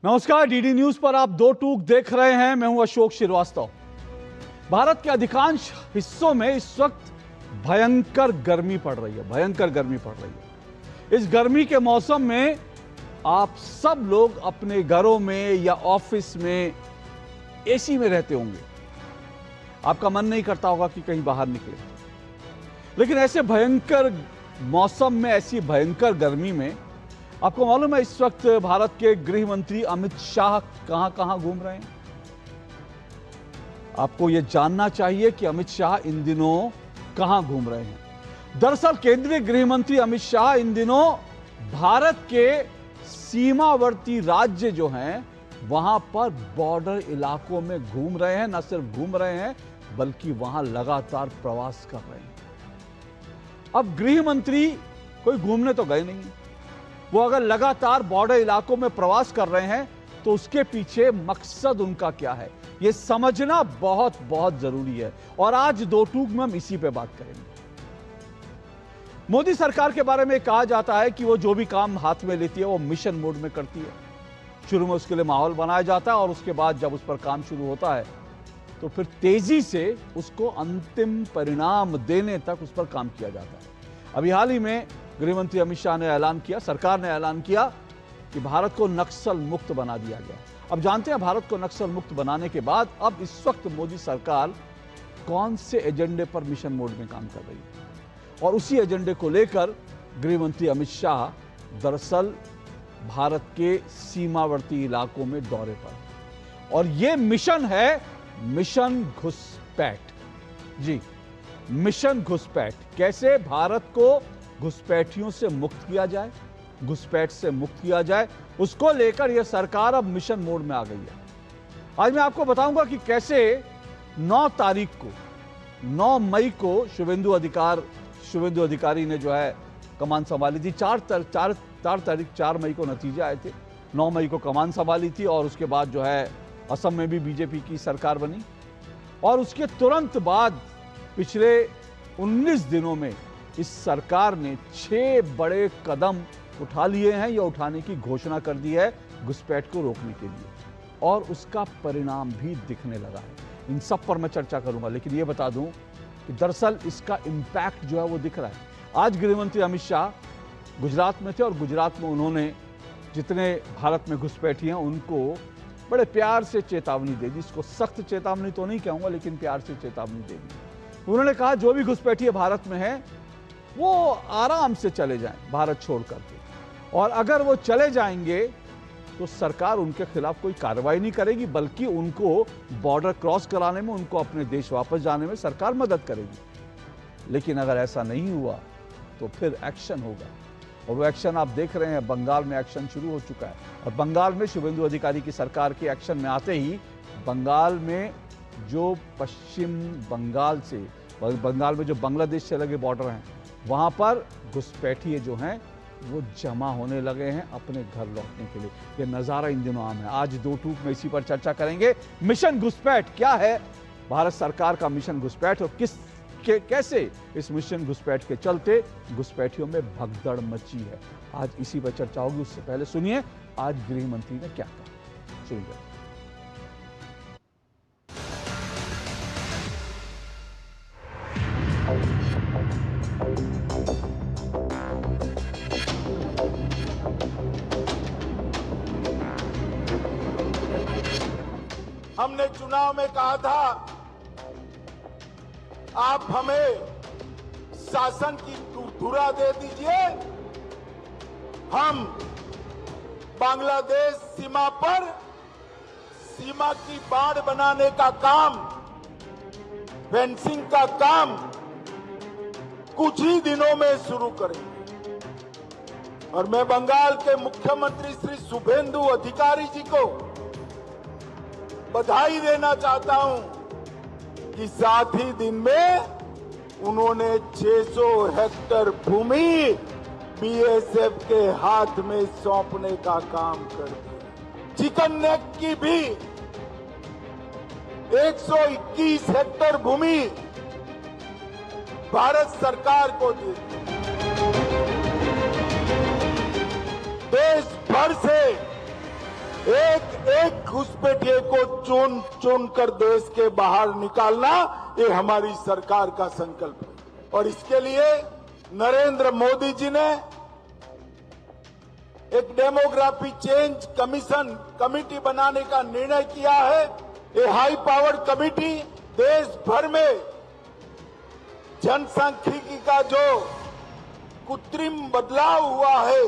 नमस्कार, DD news पर आप दो टूक देख रहे हैं। मैं हूं अशोक श्रीवास्तव। भारत के अधिकांश हिस्सों में इस वक्त भयंकर गर्मी पड़ रही है, भयंकर गर्मी पड़ रही है। इस गर्मी के मौसम में आप सब लोग अपने घरों में या ऑफिस में एसी में रहते होंगे। आपका मन नहीं करता होगा कि कहीं बाहर निकले, लेकिन ऐसे भयंकर मौसम में, ऐसी भयंकर गर्मी में आपको मालूम है इस वक्त भारत के गृह मंत्री अमित शाह कहां कहां घूम रहे हैं। आपको यह जानना चाहिए कि अमित शाह इन दिनों कहां घूम रहे हैं। दरअसल केंद्रीय गृह मंत्री अमित शाह इन दिनों भारत के सीमावर्ती राज्य जो हैं वहां पर बॉर्डर इलाकों में घूम रहे हैं। न सिर्फ घूम रहे हैं बल्कि वहां लगातार प्रवास कर रहे हैं। अब गृह मंत्री कोई घूमने तो गए नहीं, वो अगर लगातार बॉर्डर इलाकों में प्रवास कर रहे हैं तो उसके पीछे मकसद उनका क्या है, यह समझना बहुत बहुत जरूरी है। और आज दो टूक में हम इसी पे बात करेंगे। मोदी सरकार के बारे में कहा जाता है कि वो जो भी काम हाथ में लेती है वो मिशन मोड में करती है। शुरू में उसके लिए माहौल बनाया जाता है और उसके बाद जब उस पर काम शुरू होता है तो फिर तेजी से उसको अंतिम परिणाम देने तक उस पर काम किया जाता है। अभी हाल ही में गृह मंत्री अमित शाह ने ऐलान किया, सरकार ने ऐलान किया कि भारत को नक्सल मुक्त बना दिया गया। अब जानते हैं भारत को नक्सल मुक्त बनाने के बाद अब इस वक्त मोदी सरकार कौन से एजेंडे पर मिशन मोड में काम कर रही है, और उसी एजेंडे को लेकर गृह मंत्री अमित शाह दरअसल भारत के सीमावर्ती इलाकों में दौरे पर। और यह मिशन है मिशन घुसपैठ। जी, मिशन घुसपैठ। कैसे भारत को घुसपैठियों से मुक्त किया जाए, घुसपैठ से मुक्त किया जाए, उसको लेकर यह सरकार अब मिशन मोड में आ गई है। आज मैं आपको बताऊंगा कि कैसे 9 मई को शुभेंदु अधिकारी ने जो है कमान संभाली थी। 4 मई को नतीजे आए थे। 9 मई को कमान संभाली थी और उसके बाद जो है असम में भी बीजेपी की सरकार बनी। और उसके तुरंत बाद पिछले 19 दिनों में इस सरकार ने 6 बड़े कदम उठा लिए हैं या उठाने की घोषणा कर दी है घुसपैठ को रोकने के लिए, और उसका परिणाम भी दिखने लगा है। इन सब पर मैं चर्चा करूंगा, लेकिन यह बता दूं कि दरअसल इसका इंपैक्ट जो है वो दिख रहा है। आज गृह मंत्री अमित शाह गुजरात में थे और गुजरात में उन्होंने जितने भारत में घुसपैठी हैं उनको बड़े प्यार से चेतावनी दे दी। इसको सख्त चेतावनी तो नहीं कहूंगा, लेकिन प्यार से चेतावनी दे दी। उन्होंने कहा जो भी घुसपैठी भारत में है वो आराम से चले जाएं भारत छोड़ करके, और अगर वो चले जाएंगे तो सरकार उनके खिलाफ कोई कार्रवाई नहीं करेगी, बल्कि उनको बॉर्डर क्रॉस कराने में, उनको अपने देश वापस जाने में सरकार मदद करेगी। लेकिन अगर ऐसा नहीं हुआ तो फिर एक्शन होगा, और वो एक्शन आप देख रहे हैं। बंगाल में एक्शन शुरू हो चुका है, और बंगाल में शुभेंदु अधिकारी की सरकार के एक्शन में आते ही बंगाल में जो पश्चिम बंगाल से, बंगाल में जो बांग्लादेश से लगे बॉर्डर हैं, वहां पर घुसपैठिए जो हैं वो जमा होने लगे हैं अपने घर लौटने के लिए। ये नज़ारा इन दिनों आम है। आज दो टूक में इसी पर चर्चा करेंगे। मिशन घुसपैठ क्या है, भारत सरकार का मिशन घुसपैठ, और कैसे इस मिशन घुसपैठ के चलते घुसपैठियों में भगदड़ मची है। आज इसी पर चर्चा होगी। उससे पहले सुनिए आज गृह मंत्री ने क्या कहा। सुनिए। हमने चुनाव में कहा था आप हमें शासन की धुरा दे दीजिए, हम बांग्लादेश सीमा पर सीमा की बाड़ बनाने का काम, फेंसिंग का काम कुछ ही दिनों में शुरू करेंगे। और मैं बंगाल के मुख्यमंत्री श्री शुभेंदु अधिकारी जी को बधाई देना चाहता हूं कि साथ ही दिन में उन्होंने 600 हेक्टेयर भूमि बीएसएफ के हाथ में सौंपने का काम कर दिया। चिकन नेक की भी 121 हेक्टेयर भूमि भारत सरकार को दी। देश भर से एक एक घुसपैठिए को चुन चुन कर देश के बाहर निकालना, ये हमारी सरकार का संकल्प है। और इसके लिए नरेंद्र मोदी जी ने एक डेमोग्राफी चेंज कमिटी बनाने का निर्णय किया है। ये हाई पावर कमिटी देश भर में जनसांख्यिकी का जो कृत्रिम बदलाव हुआ है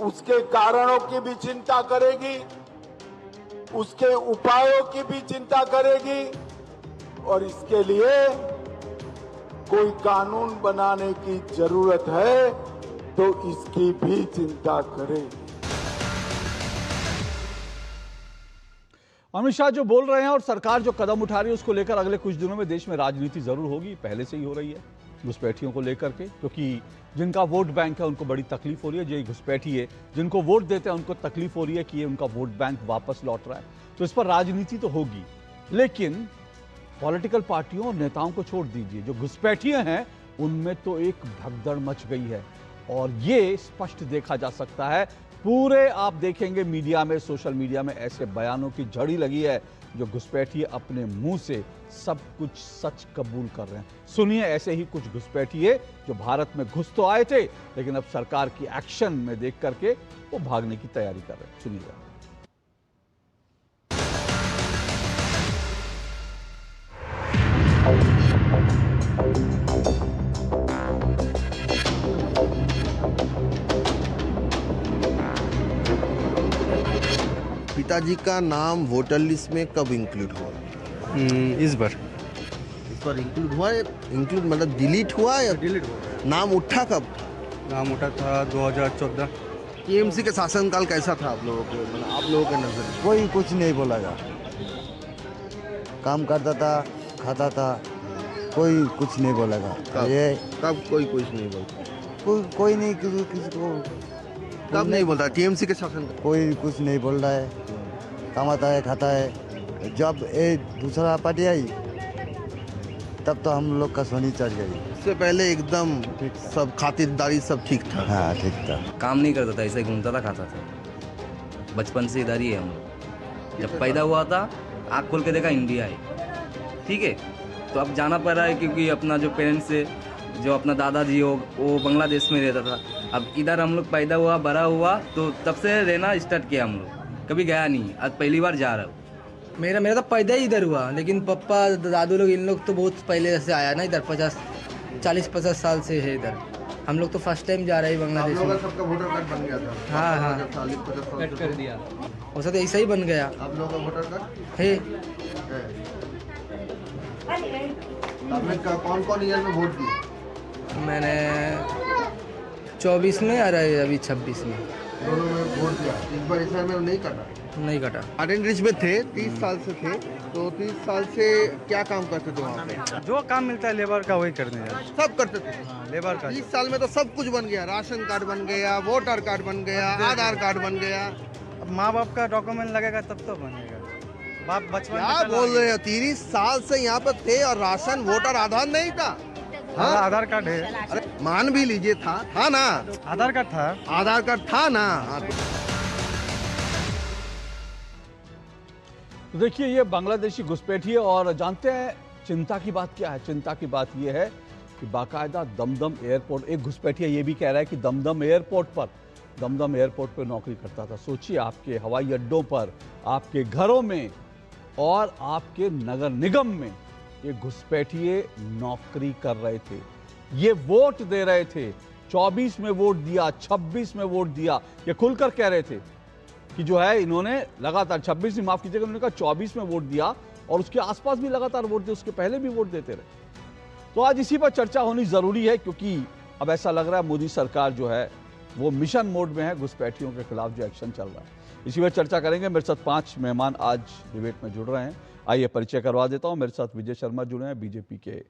उसके कारणों की भी चिंता करेगी, उसके उपायों की भी चिंता करेगी और इसके लिए कोई कानून बनाने की जरूरत है तो इसकी भी चिंता करेगी। अमित शाह जो बोल रहे हैं और सरकार जो कदम उठा रही है उसको लेकर अगले कुछ दिनों में देश में राजनीति जरूर होगी, पहले से ही हो रही है घुसपैठियों को लेकर के, क्योंकि जिनका वोट बैंक है उनको बड़ी तकलीफ हो रही है। जो घुसपैठी है जिनको वोट देते हैं उनको तकलीफ हो रही है कि ये उनका वोट बैंक वापस लौट रहा है, तो इस पर राजनीति तो होगी। लेकिन पॉलिटिकल पार्टियों और नेताओं को छोड़ दीजिए, जो घुसपैठियां हैं उनमें तो एक भगदड़ मच गई है और ये स्पष्ट देखा जा सकता है। पूरे आप देखेंगे मीडिया में, सोशल मीडिया में ऐसे बयानों की झड़ी लगी है जो घुसपैठिए अपने मुंह से सब कुछ सच कबूल कर रहे हैं। सुनिए ऐसे ही कुछ घुसपैठिए जो भारत में घुस तो आए थे लेकिन अब सरकार की एक्शन में देख करके वो भागने की तैयारी कर रहे हैं। सुनिएगा। पिताजी का नाम वोटर लिस्ट में कब इंक्लूड हुआ? इस बार इंक्लूड हुआ है? इंक्लूड मतलब डिलीट हुआ या डिलीट हुआ। नाम उठा कब? नाम उठा था 2014। टीएमसी के शासनकाल कैसा था आप लोगों के, मतलब आप लोगों के नजर में? कोई कुछ नहीं बोलेगा, काम करता था, खाता था, कोई कुछ नहीं बोलेगा। ये कब कोई कुछ नहीं बोलता? कोई नहीं, किसी को कब नहीं बोलता? टीएमसी के शासनकाल कोई कुछ नहीं बोल रहा है, कमाता है, खाता है। जब ये दूसरा पार्टी आई तब तो हम लोग का सोनी चढ़ गई। इससे पहले एकदम सब खातिरदारी सब ठीक था। हाँ ठीक था। काम नहीं करता था, ऐसे ही घूमता था, खाता था। बचपन से इधर ही है हम लोग। जब पैदा हुआ था आँख खोल के देखा इंडिया है, ठीक है। तो अब जाना पड़ रहा है क्योंकि अपना जो पेरेंट्स से जो अपना दादाजी हो वो बांग्लादेश में रहता था। अब इधर हम लोग पैदा हुआ, बड़ा हुआ, तो तब से रहना स्टार्ट किया हम लोग। कभी गया नहीं, आज पहली बार जा रहा हूँ। मेरा तो पैदा ही इधर हुआ, लेकिन पापा दादू लोग इन लोग तो बहुत पहले से आया ना इधर, 40-50 साल से है इधर। हम लोग तो फर्स्ट टाइम जा रहे हैं बांग्लादेश में। सबका वोटर कार्ड बन गया था। हाँ, कट कर दिया। वैसा तो ऐसा ही बन गया आप लोगों का वोटर कार्ड है। आपने कौन कौन ईयर में वोट दिया? मैंने 24 में आ रहा है, अभी 26 में दोनों में वोट दिया। इस बार इस में नहीं कटा? नहीं कटा। गार्डन रिच में थे, 30 साल से थे, तो 30 साल से क्या काम करते थे वहाँ पे? जो काम मिलता है लेबर का वही करने जाते। सब करते थे। लेबर का 30 साल में तो सब कुछ बन गया, राशन कार्ड बन गया, वोटर कार्ड बन गया, आधार कार्ड बन गया। अब माँ बाप का डॉक्यूमेंट लगेगा तब तो बनेगा। बाप बचपन क्या बोल रहे हैं? 30 साल से यहाँ पे थे और राशन वोटर आधार नहीं था। हाँ? आधार कार्ड है। अरे मान भी लीजिए था ना? आधार कार्ड था। आधार कार्ड था ना? तो देखिए ये बांग्लादेशी घुसपैठी है और जानते हैं चिंता की बात क्या है? चिंता की बात यह है कि बाकायदा दमदम एयरपोर्ट, एक घुसपैठिया ये भी कह रहा है कि दमदम एयरपोर्ट पर नौकरी करता था। सोचिए आपके हवाई अड्डों पर, आपके घरों में और आपके नगर निगम में ये घुसपैठिए नौकरी कर रहे थे, ये वोट दे रहे थे। 24 में वोट दिया, 26 में वोट दिया, ये खुलकर कह रहे थे कि जो है इन्होंने लगातार 26 में, माफ कीजिएगा, उन्होंने कहा 24 में वोट दिया और उसके आसपास भी लगातार वोट दिए, उसके पहले भी वोट देते रहे। तो आज इसी पर चर्चा होनी जरूरी है क्योंकि अब ऐसा लग रहा है मोदी सरकार जो है वो मिशन मोड में है, घुसपैठियों के खिलाफ जो एक्शन चल रहा है इसी पर चर्चा करेंगे। मेरे साथ 5 मेहमान आज डिबेट में जुड़ रहे हैं। आइए परिचय करवा देता हूं। मेरे साथ विजय शर्मा जुड़े हैं, बीजेपी के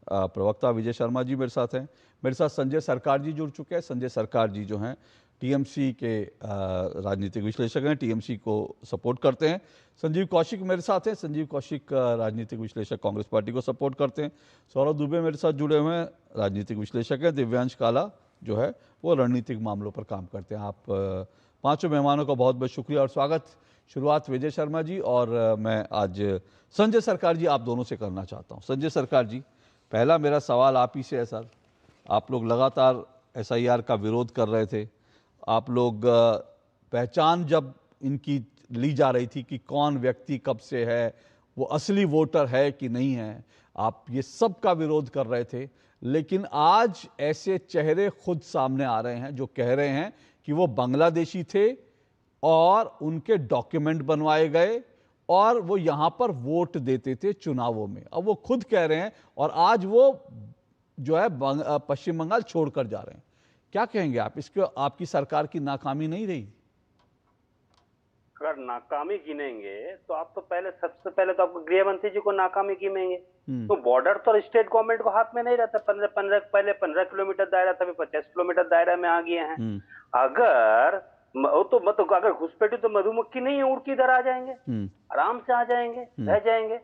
प्रवक्ता विजय शर्मा जी मेरे साथ हैं। मेरे साथ संजय सरकार जी जुड़ चुके हैं। संजय सरकार जी जो हैं टीएमसी के राजनीतिक विश्लेषक हैं, टीएमसी को सपोर्ट करते हैं। संजीव कौशिक मेरे साथ हैं। संजीव कौशिक राजनीतिक विश्लेषक, कांग्रेस पार्टी को सपोर्ट करते हैं। सौरभ दुबे मेरे साथ जुड़े हुए हैं, राजनीतिक विश्लेषक हैं। दिव्यांश काला जो है वो रणनीतिक मामलों पर काम करते हैं। आप पांचों मेहमानों का बहुत बहुत शुक्रिया और स्वागत। शुरुआत विजय शर्मा जी और मैं आज संजय सरकार जी आप दोनों से करना चाहता हूं। संजय सरकार जी, पहला मेरा सवाल आप ही से है सर। आप लोग लगातार SIR का विरोध कर रहे थे, आप लोग पहचान जब इनकी ली जा रही थी कि कौन व्यक्ति कब से है, वो असली वोटर है कि नहीं है, आप ये सब का विरोध कर रहे थे। लेकिन आज ऐसे चेहरे खुद सामने आ रहे हैं जो कह रहे हैं कि वो बांग्लादेशी थे और उनके डॉक्यूमेंट बनवाए गए और वो यहाँ पर वोट देते थे चुनावों में। अब वो खुद कह रहे हैं और आज वो जो है पश्चिम बंगाल छोड़कर जा रहे हैं। क्या कहेंगे आप इसको? आपकी सरकार की नाकामी नहीं रही? अगर नाकामी गिनेंगे तो आप तो सबसे पहले तो आपको गृह मंत्री जी को नाकामी गिनेंगे। तो बॉर्डर तो स्टेट गवर्नमेंट को हाथ में नहीं रहता। पहले 15 किलोमीटर दायरा था, 50 किलोमीटर दायरा में आ गए हैं। अगर अगर घुसपैठी तो मधुमक्खी नहीं है, उड़ के इधर आ जाएंगे, आराम से आ जाएंगे, रह जाएंगे।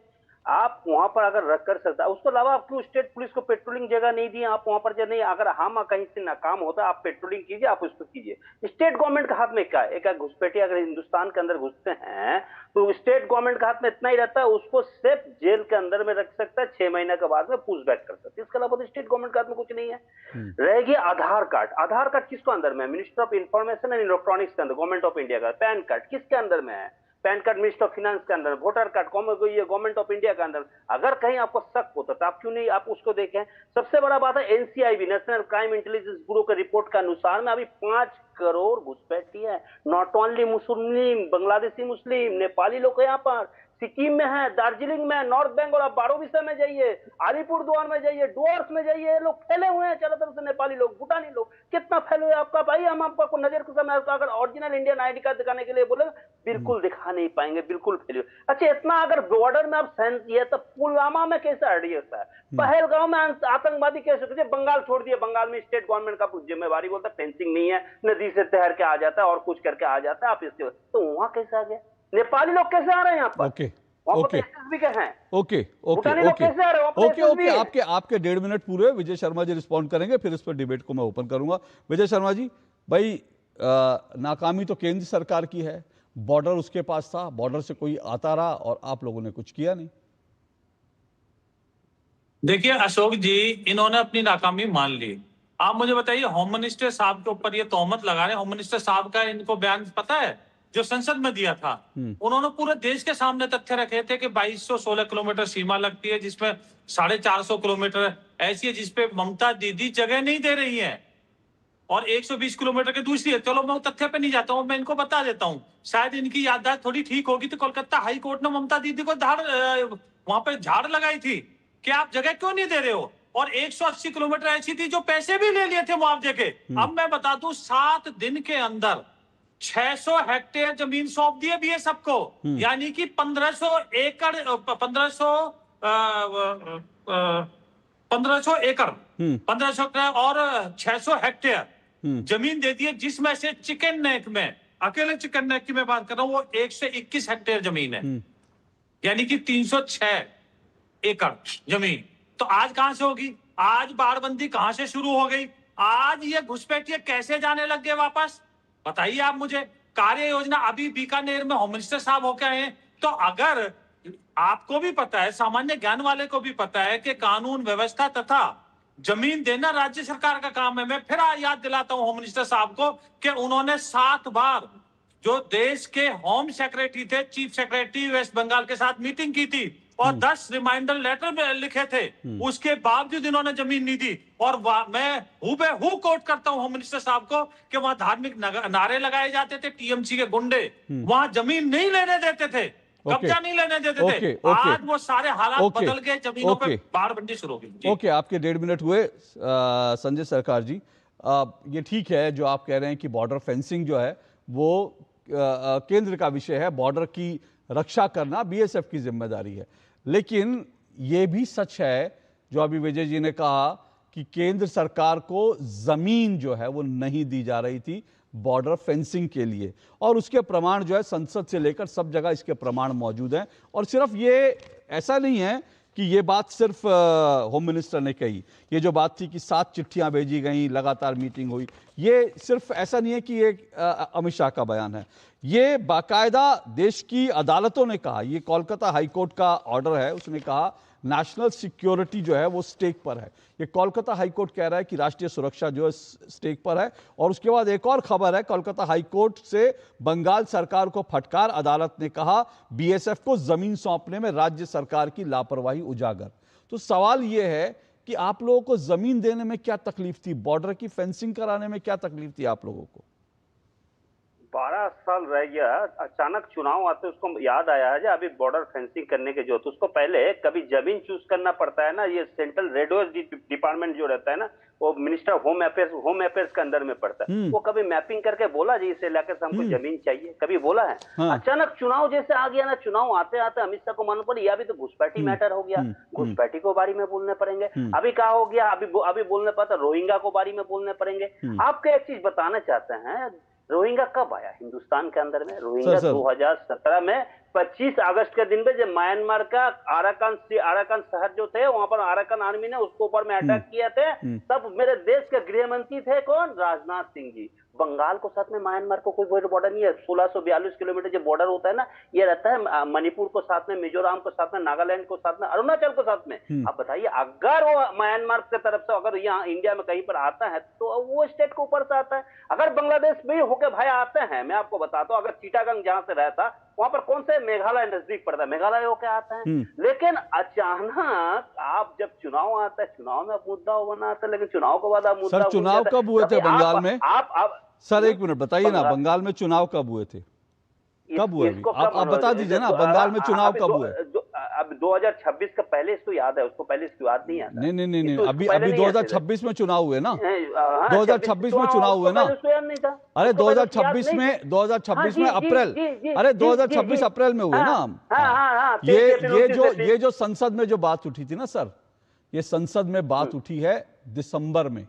आप वहां पर अगर रख कर सकता, उसके अलावा आप क्यों स्टेट पुलिस को पेट्रोलिंग जगह नहीं दी? आप वहां पर नहीं, अगर हम कहीं से नाकाम होता आप पेट्रोलिंग कीजिए, आप उसको कीजिए। स्टेट गवर्नमेंट के हाथ में क्या है? एक घुसपैठी अगर हिंदुस्तान के अंदर घुसते हैं तो स्टेट गवर्नमेंट के हाथ में इतना ही रहता है, उसको सिर्फ जेल के अंदर में रख सकता है, 6 महीने के बाद में पूछताछ कर सकते है। इसके अलावा तो स्टेट गवर्नमेंट के हाथ में कुछ नहीं है। रहेगी आधार कार्ड। आधार कार्ड किसको अंदर में? Minister of information and electronics के अंदर, गवर्नमेंट ऑफ इंडिया का। पैन कार्ड किसके अंदर में है? Pan card minister of finance के अंदर। Voter card government of India के अंदर। अगर कहीं आपको शक होता तो आप क्यों नहीं आप उसको देखें? सबसे बड़ा बात है NCIB, national crime intelligence bureau के रिपोर्ट के अनुसार में अभी 5 करोड़ घुसपैठी है। नॉट ओनली मुस्लिम, बांग्लादेशी मुस्लिम, नेपाली लोग यहाँ पर सिक्किम में है, दार्जिलिंग में, नॉर्थ बंगाल, आप बारोविसा में जाइए, अलीपुरद्वार में जाइए, डुअर्स में जाइए, ये लोग फैले हुए हैं चारों तरफ से। नेपाली लोग, भूटानी लोग कितना फैले हुए आपका भाई। हम आपको नजर के सामने अगर ओरिजिनल इंडियन ID कार्ड दिखाने के लिए बोले बिल्कुल दिखा नहीं पाएंगे, बिल्कुल फैले। अच्छा, इतना अगर बॉर्डर में आप सेंस ये तो पुलवामा में कैसे आइडिया होता है? पहलगांव में आतंकवादी कैसे? बंगाल छोड़ दिया, बंगाल में स्टेट गवर्नमेंट का कुछ जिम्मेवारी बोलता है, फेंसिंग नहीं है, नदी से तैर के आ जाता है और कुछ करके आ जाता है। आप इसके तो वहां कैसे आ गए? नेपाली लोग कैसे आ रहे हैं यहाँ पर? ओके ओके आपके 1.5 मिनट पूरे। विजय शर्मा जी रिस्पॉन्ड करेंगे, फिर इस पर डिबेट को मैं ओपन करूंगा। विजय शर्मा जी, भाई नाकामी तो केंद्र सरकार की है, बॉर्डर उसके पास था, बॉर्डर से कोई आता रहा और आप लोगों ने कुछ किया नहीं। देखिए अशोक जी, इन्होंने अपनी नाकामी मान ली। आप मुझे बताइए, होम मिनिस्टर साहब के ऊपर ये तोहमत लगा रहे हैं। होम मिनिस्टर साहब का इनको बयान पता है जो संसद में दिया था? उन्होंने पूरे देश के सामने तथ्य रखे थे कि 2216 किलोमीटर सीमा लगती है, जिसमें 450 किलोमीटर ऐसी है जिसपे ममता दीदी जगह नहीं दे रही है और 120 किलोमीटर की दूसरी है। चलो मैं तथ्य पे नहीं जाता हूं, मैं इनको बता देता हूं, शायद इनकी याददाश्त थोड़ी ठीक होगी। तो कोलकाता हाई कोर्ट ने ममता दीदी को वहां पे झाड़ लगाई थी कि आप जगह क्यों नहीं दे रहे हो। और 180 किलोमीटर ऐसी थी जो पैसे भी ले लिए थे मुआवजे के। अब मैं बता दूं, 7 दिन के अंदर 600 हेक्टेयर जमीन सौंप दिए BSF को, यानी कि 1500 एकड़ 1500 एकड़ और 600 हेक्टेयर जमीन दे दिए, जिसमें से चिकन नेक में, अकेले चिकन नेक की मैं बात कर रहा हूं, वो 121 हेक्टेयर जमीन है, यानी कि 306 एकड़ जमीन। तो आज कहां से होगी? आज बाड़बंदी कहां से शुरू हो गई? आज ये घुसपैठिए कैसे जाने लग गए वापस? बताइए आप मुझे। कार्य योजना अभी बीकानेर में होम मिनिस्टर साहब होकर आए हैं। तो अगर आपको भी पता है, सामान्य ज्ञान वाले को भी पता है कि कानून व्यवस्था तथा जमीन देना राज्य सरकार का काम है। मैं फिर याद दिलाता हूं होम मिनिस्टर साहब को कि उन्होंने 7 बार जो देश के होम सेक्रेटरी थे, चीफ सेक्रेटरी वेस्ट बंगाल के साथ मीटिंग की थी और 10 रिमाइंडर लेटर लिखे थे, उसके बावजूद इन्होंने जमीन नहीं दी। और मैं हूबहू कोट करता हूं होम मिनिस्टर साहब को कि वहां धार्मिक नारे लगाए जाते थे, TMC के गुंडे वहां जमीन नहीं लेने देते थे, कब्जा नहीं लेने देते थे। आज वो सारे हालात बदल गए, जमीनों पे बाड़बंदी शुरू हो गई। ओके, आपके 1.5 मिनट हुए। संजय सरकार जी, ये ठीक है जो आप कह रहे हैं कि बॉर्डर फेंसिंग जो है वो केंद्र का विषय है, बॉर्डर की रक्षा करना BSF की जिम्मेदारी है। लेकिन ये भी सच है जो अभी विजय जी ने कहा कि केंद्र सरकार को जमीन जो है वो नहीं दी जा रही थी बॉर्डर फेंसिंग के लिए, और उसके प्रमाण जो है संसद से लेकर सब जगह इसके प्रमाण मौजूद हैं। और सिर्फ ये ऐसा नहीं है कि ये बात सिर्फ होम मिनिस्टर ने कही। ये जो बात थी कि 7 चिट्ठियां भेजी गई, लगातार मीटिंग हुई, ये सिर्फ ऐसा नहीं है कि ये अमित शाह का बयान है, ये बाकायदा देश की अदालतों ने कहा। ये कोलकाता हाईकोर्ट का ऑर्डर है, उसने कहा नेशनल सिक्योरिटी जो है वो स्टेक पर है। ये कोलकाता हाईकोर्ट कह रहा है कि राष्ट्रीय सुरक्षा जो है स्टेक पर है। और उसके बाद एक और खबर है, कोलकाता हाईकोर्ट से बंगाल सरकार को फटकार, अदालत ने कहा बीएसएफ को जमीन सौंपने में राज्य सरकार की लापरवाही उजागर। तो सवाल यह है कि आप लोगों को जमीन देने में क्या तकलीफ थी, बॉर्डर की फेंसिंग कराने में क्या तकलीफ थी आप लोगों को? 12 साल रह गया, अचानक चुनाव आते उसको याद आया है अभी बॉर्डर फेंसिंग करने के जो, तो उसको पहले कभी जमीन चूज करना पड़ता है ना। ये सेंट्रल रेडवेज डिपार्टमेंट जो रहता है ना, वो मिनिस्टर ऑफ होम अफेयर्स के अंदर में पड़ता है। वो कभी मैपिंग करके बोला जी इस इलाके से हमको जमीन चाहिए, कभी बोला है? हाँ। अचानक चुनाव जैसे आ गया ना, चुनाव आते आते अमित शाह को मालूम पड़ी अभी तो घुसपैठी मैटर हो गया, घुसपैठी को बारे में बोलने पड़ेंगे। अभी क्या हो गया, अभी बोलने पड़ता रोहिंग्या को बारे में बोलने पड़ेंगे। आपको एक चीज बताना चाहते हैं, रोहिंग्या कब आया हिंदुस्तान के अंदर में? रोहिंग्या 2017 में 25 अगस्त के दिन पे जब म्यांमार का आराकान शहर जो थे, वहां पर आराकान आर्मी ने उसके ऊपर में अटैक किए थे, तब मेरे देश के गृह मंत्री थे कौन? राजनाथ सिंह जी। बंगाल को साथ में म्यांमार को कोई बॉर्डर नहीं है। 1642 किलोमीटर जो बॉर्डर होता है ना, ये रहता है मणिपुर को साथ में, मिजोरम को साथ में, नागालैंड को साथ में, अरुणाचल को साथ में। अब बताइए अगर वो म्यांमार की तरफ से अगर यहाँ इंडिया में कहीं पर आता है तो वो स्टेट के ऊपर से आता है। अगर बांग्लादेश में होके भाई आते हैं, मैं आपको बताता हूँ, अगर चिटागंग जहां से रहता वहां पर कौन से मेघालय नजदीक पड़ता है, मेघालय होके आता है। लेकिन अचानक आप जब चुनाव आता है, चुनाव में मुद्दा बनाते, लेकिन चुनाव के बाद आप मुद्दा, सर चुनाव कब हुए थे बंगाल में? आप सर एक मिनट बताइए ना, बंगाल में चुनाव कब हुए थे, कब हुए? आप बता दीजिए ना, बंगाल में चुनाव कब हुए? अब 2026 का पहले इसको याद है, उसको पहले इसको याद नहीं आता। नहीं, अभी 2026 में चुनाव हुए ना, 2026 में चुनाव हुए ना। अरे 2026 में अप्रैल, अरे 2026 अप्रैल में हुए ना। ये जो संसद में जो बात उठी थी ना सर, ये संसद में बात उठी है दिसंबर में,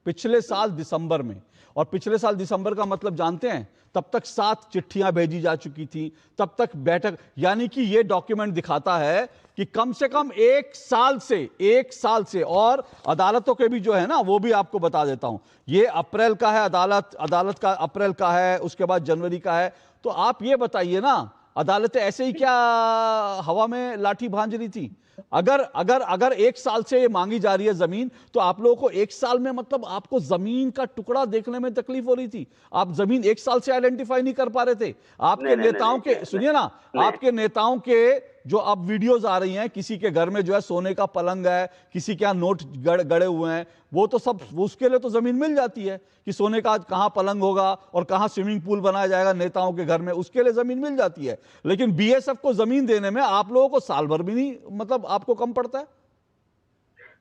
पिछले साल दिसंबर में। और पिछले साल दिसंबर का मतलब जानते हैं? तब तक 7 चिट्ठियां भेजी जा चुकी थी, तब तक बैठक, यानी कि ये डॉक्यूमेंट दिखाता है कि कम से कम 1 साल से, और अदालतों के भी जो है ना, वो भी आपको बता देता हूं, ये अप्रैल का है, अदालत का अप्रैल का है, उसके बाद जनवरी का है। तो आप ये बताइए ना, अदालतें ऐसे ही क्या हवा में लाठी भांज रही थी? अगर 1 साल से ये मांगी जा रही है जमीन, तो आप लोगों को 1 साल में मतलब आपको जमीन का टुकड़ा देखने में तकलीफ हो रही थी? आप जमीन 1 साल से आइडेंटिफाई नहीं कर पा रहे थे? आपके नेताओं के, सुनिए ना, आपके नेताओं के जो अब वीडियोस आ रही हैं, किसी के घर में जो है सोने का पलंग है, किसी के यहाँ नोट गड़े हुए हैं, वो तो सब, उसके लिए तो जमीन मिल जाती है कि सोने का कहां पलंग होगा और कहां स्विमिंग पूल बनाया जाएगा नेताओं के घर में, उसके लिए जमीन मिल जाती है। लेकिन बीएसएफ को जमीन देने में आप लोगों को साल भर भी नहीं, मतलब आपको कम पड़ता है।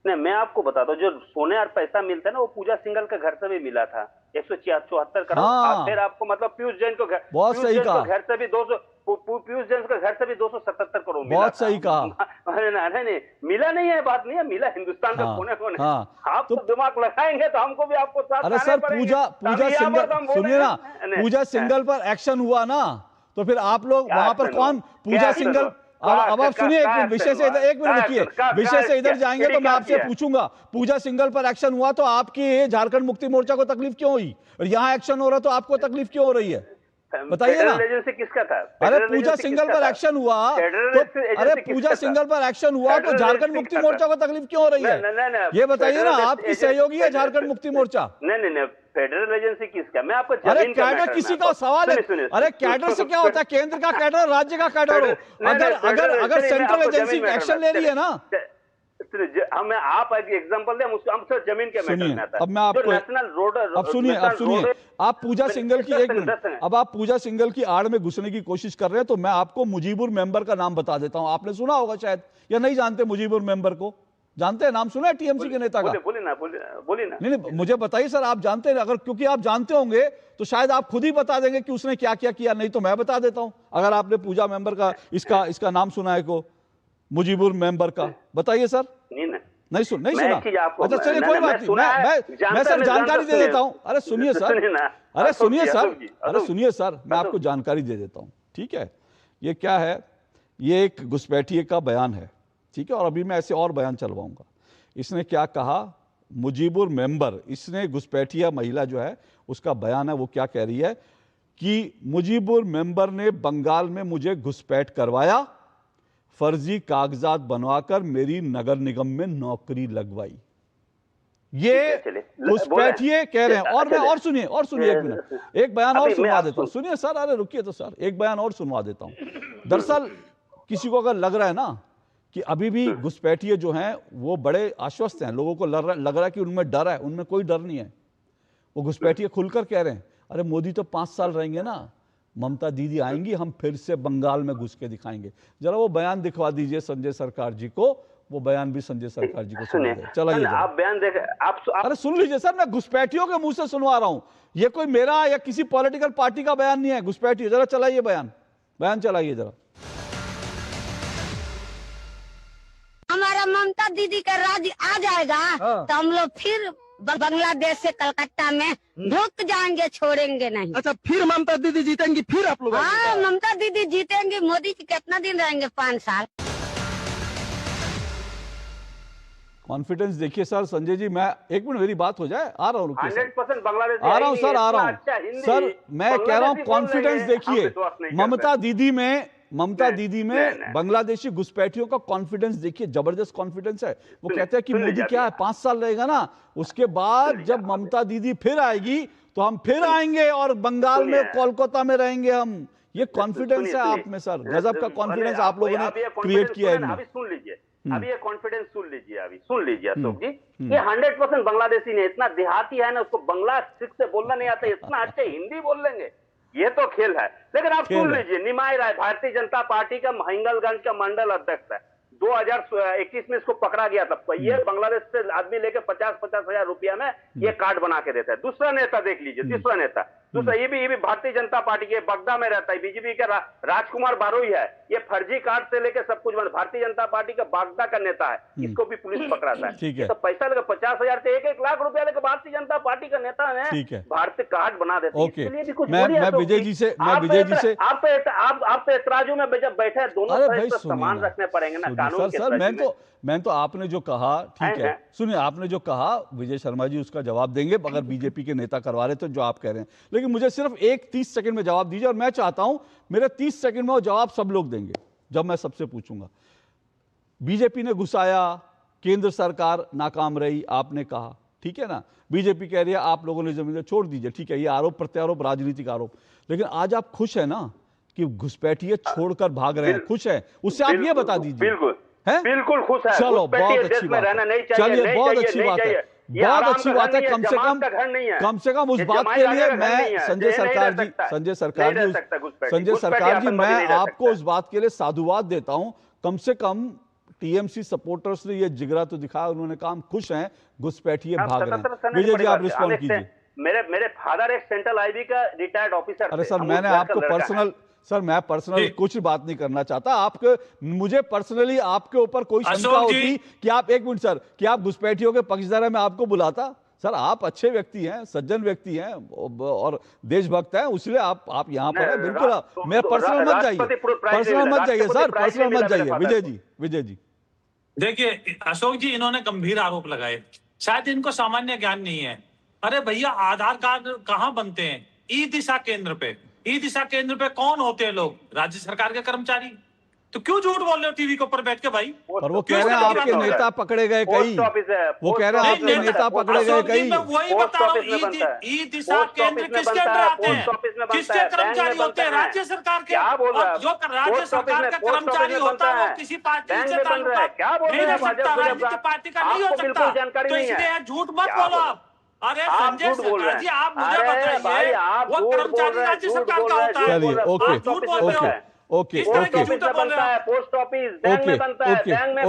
नहीं, मैं आपको बताता हूँ, जो सोने और पैसा मिलता है ना, वो पूजा सिंगल के घर से भी मिला था 174 करोड़। फिर आपको मतलब पीयूष जैन को घर से भी 200, पीयूष जैन के घर से भी 277 करोड़ मिला। बहुत सही कहा। नहीं, मिला नहीं है, बात नहीं है, मिला हिंदुस्तान के कोने कोने। आप तो दिमाग लगाएंगे तो हमको भी आपको साथ। अरे सर, पूजा सिंगल, सुनिए ना, पूजा सिंगल पर एक्शन हुआ ना, तो फिर आप लोग वहां पर कौन? पूजा सिंगल, अब आप सुनिए एक मिनट, विषय से इधर जाएंगे तो मैं आपसे पूछूंगा, पूजा सिंगल पर एक्शन हुआ तो आपकी झारखंड मुक्ति मोर्चा को तकलीफ क्यों हुई, और यहाँ एक्शन हो रहा तो आपको तकलीफ क्यों हो रही है? बताइए ना। किसका था? अरे पूजा सिंगल पर एक्शन हुआ तो, अरे पूजा सिंगल पर एक्शन हुआ तो झारखंड मुक्ति मोर्चा को तकलीफ क्यों हो रही है? ये बताइए ना, आपकी सहयोगी है झारखंड मुक्ति मोर्चा? नहीं, फेडरल एजेंसी किसका? मैं आपको, अरे कैडर किसी का सवाल है? अरे कैडर से क्या होता है? केंद्र का कैडर, राज्य का कैडर हो। अगर सेंट्रल एजेंसी एक्शन ले रही है ना, हमें आप एग्जांपल दें, हम सिर्फ जमीन के मैटर में आता है। अब मैं आपको नेशनल रोड, अब सुनिए, आप पूजा सिंगल की, एक मिनट, अब आप पूजा सिंगल की आड़ में घुसने की कोशिश कर रहे हैं, तो मैं आपको मुजीबुर मेंबर का नाम बता देता हूं। आपने सुना होगा शायद, या नहीं जानते? मुजीबुर मेंबर को जानते हैं? नाम सुना है टीएमसी के नेता का? बोलिए ना। नहीं, मुझे बताइए सर, आप जानते हैं? अगर क्योंकि आप जानते होंगे तो शायद आप खुद ही बता देंगे कि उसने क्या क्या किया, नहीं तो मैं बता देता हूं। अगर आपने पूजा मेंबर का इसका नाम सुना है को, मुजीबुर मेंबर का, बताइए सर। नहीं सुना। अच्छा चलिए, कोई बात नहीं, मैं सर जानकारी दे देता हूं। अरे सुनिए सर, मैं आपको जानकारी दे देता हूं, ठीक है? ये क्या है? ये एक घुसपैठिए का बयान है, ठीक है, और अभी मैं ऐसे और बयान चलवाऊंगा। इसने क्या कहा, मुजीबुर मेंबर, इसने घुसपैठिया महिला जो है उसका बयान है, वो क्या कह रही है कि मुजीबुर मेंबर ने बंगाल में मुझे घुसपैठ करवाया, फर्जी कागजात बनवाकर मेरी नगर निगम में नौकरी लगवाई। ये घुसपैठिए कह रहे हैं। और मैं और सुनिए एक मिनट, एक बयान और सुनवा देता हूं। सुनिए सर, अरे रुकिए तो सर, एक बयान और सुनवा देता हूं। दरअसल किसी को अगर लग रहा है ना कि अभी भी घुसपैठिए जो हैं वो बड़े आश्वस्त हैं, लोगों को लग रहा है कि उनमें डर है, उनमें कोई डर नहीं है। वो घुसपैठिए खुलकर कह रहे हैं, अरे मोदी तो 5 साल रहेंगे ना, ममता दीदी आएंगी, हम फिर से बंगाल में घुस के दिखाएंगे। जरा वो बयान दिखवा दीजिए संजय सरकार जी को, वो बयान भी संजय सरकार जी को सुनिए। चलाइए आप बयान देख, अरे सुन लीजिए सर, मैं घुसपैठियों के मुंह से सुनवा रहा हूं, ये कोई मेरा या किसी पॉलिटिकल पार्टी का बयान नहीं है। घुसपैठियों, जरा चलाइए बयान चलाइए जरा। हमारा ममता दीदी का राज आ जाएगा तो हम लोग फिर बांग्लादेश से कलकत्ता में ढुक जाएंगे, छोड़ेंगे नहीं। अच्छा, फिर ममता दीदी जीतेंगी, फिर आप लोग? हाँ, ममता दीदी जीतेंगी। मोदी जी कितना दिन रहेंगे? 5 साल। कॉन्फिडेंस देखिए सर। संजय जी, मैं एक मिनट, मेरी बात हो जाए, आ रहा हूँ, 100% बांग्लादेश आ रहा हूँ सर, आ रहा हूँ सर, मैं कह रहा हूँ कॉन्फिडेंस देखिए। ममता दीदी में बांग्लादेशी घुसपैठियों का कॉन्फिडेंस देखिए, जबरदस्त कॉन्फिडेंस है। वो कहते हैं कि मोदी क्या है, 5 साल रहेगा ना, उसके बाद जब ममता दीदी फिर आएगी तो हम फिर आएंगे और बंगाल में, कोलकाता में रहेंगे हम। ये कॉन्फिडेंस है आप में सर, गजब का कॉन्फिडेंस आप लोगों ने क्रिएट किया है। अभी सुन लीजिए, अभी ये कॉन्फिडेंस सुन लीजिए अशोक जी, ये 100% बांग्लादेशी नहीं, इतना देहाती है ना, उसको बंगला ठीक से बोलना नहीं आता, इतना अच्छे हिंदी बोल लेंगे, ये तो खेल है। लेकिन आप सुन लीजिए, निमाई राय भारतीय जनता पार्टी का महिंगलगंज का मंडल अध्यक्ष है, 2021 में इसको पकड़ा गया था। ये बांग्लादेश से आदमी लेके 50-50 हजार रुपया में ये कार्ड बना के देता है। दूसरा नेता देख लीजिए, तीसरा नेता, दूसरा ये भी भारतीय जनता पार्टी के बगदा में रहता है, बीजेपी का राजकुमार बारोई है, ये फर्जी कार्ड से लेके सब कुछ भारतीय जनता पार्टी का बागदा का नेता है, इसको भी पुलिस पकड़ाता है। तो पैसा लेकर 50,000 से 1-1 लाख रुपया लेकर भारतीय जनता पार्टी का नेता है, भारतीय कार्ड बना देते हैं। इसके लिए भी कुछ मैं विजय जी से आप तो एतराजों में जब बैठे, दोनों समान रखने पड़ेंगे ना कानून के। सर मैं तो आपने जो कहा ठीक है, सुनिए, आपने जो कहा विजय शर्मा जी उसका जवाब देंगे अगर बीजेपी के नेता करवा रहे तो, जो आप कह रहे हैं। लेकिन मुझे सिर्फ 30 सेकंड में जवाब दीजिए, और मैं चाहता हूं मेरे 30 सेकंड में वो जवाब सब लोग देंगे जब मैं सबसे पूछूंगा। बीजेपी ने घुसाया, केंद्र सरकार नाकाम रही, आपने कहा, ठीक है ना। बीजेपी कह रही है आप लोगों ने जमीन छोड़ दीजिए, ठीक है, ये आरोप प्रत्यारोप राजनीतिक आरोप। लेकिन आज आप खुश है ना कि घुसपैठिए छोड़कर भाग रहे हैं? खुश है? उससे आप ये बता दीजिए। बिल्कुल खुश है। चलो, बहुत अच्छी बात है। चलिए, बहुत अच्छी बात है, बहुत अच्छी बात है। कम से कम उस बात के लिए मैं संजय सरकार जी मैं आपको उस बात के लिए साधुवाद देता हूं। कम से कम टीएमसी सपोर्टर्स ने ये जिगरा तो दिखाया, उन्होंने कहा हम खुश हैं, घुसपैठिए भाग रहे हैं। विजय जी, आप रिस्पॉन्ड कीजिए। मेरे फादर एक सेंट्रल आईबी का रिटायर्ड ऑफिसर। अरे सर, मैंने आपको मैं पर्सनल कुछ बात नहीं करना चाहता। मुझे पर्सनली आपके ऊपर कोई शंका होती कि आप, एक मिनट सर, कि आप घुसपैठियों के पक्षधर हैं, मैं आपको बुलाता? सर, आप अच्छे व्यक्ति हैं, सज्जन व्यक्ति हैं और देशभक्त हैं, इसलिए आप यहाँ पर हैं। बिल्कुल, मैं पर्सनल मत जाइए सर, पर्सनल मत जाइए। विजय जी देखिए अशोक जी, इन्होंने गंभीर आरोप लगाए, शायद इनको सामान्य ज्ञान नहीं है। अरे भैया, आधार कार्ड कहाँ बनते हैं? ई दिशा केंद्र पे। ई दिशा केंद्र पे कौन होते हैं लोग? राज्य सरकार के कर्मचारी। तो क्यों झूठ बोल रहे हो टीवी के ऊपर बैठ के भाई? और वो कह रहे हैं आपके नेता पकड़े गए कई, वो कह रहे हैं आपके नेता पकड़े गए कई। मैं वही बता रहा हूँ, ई दिशा केंद्र किसके अंदर आते हैं? किसके कर्मचारी होते हैं? राज्य सरकार के। जो राज्य सरकार का कर्मचारी होता है वो किसी पार्टी से नहीं रह सकता, राजनीतिक पार्टी का नहीं हो सकता। तो इसलिए झूठ मत बोलो आप। अरे संजय सरकार जी, आप मुझे बताइए, वो कर्मचारी राज्य सरकार का होता है। चलिए, ओके, बनता है पोस्ट ऑफिस, बैंक में बनता है, बैंक में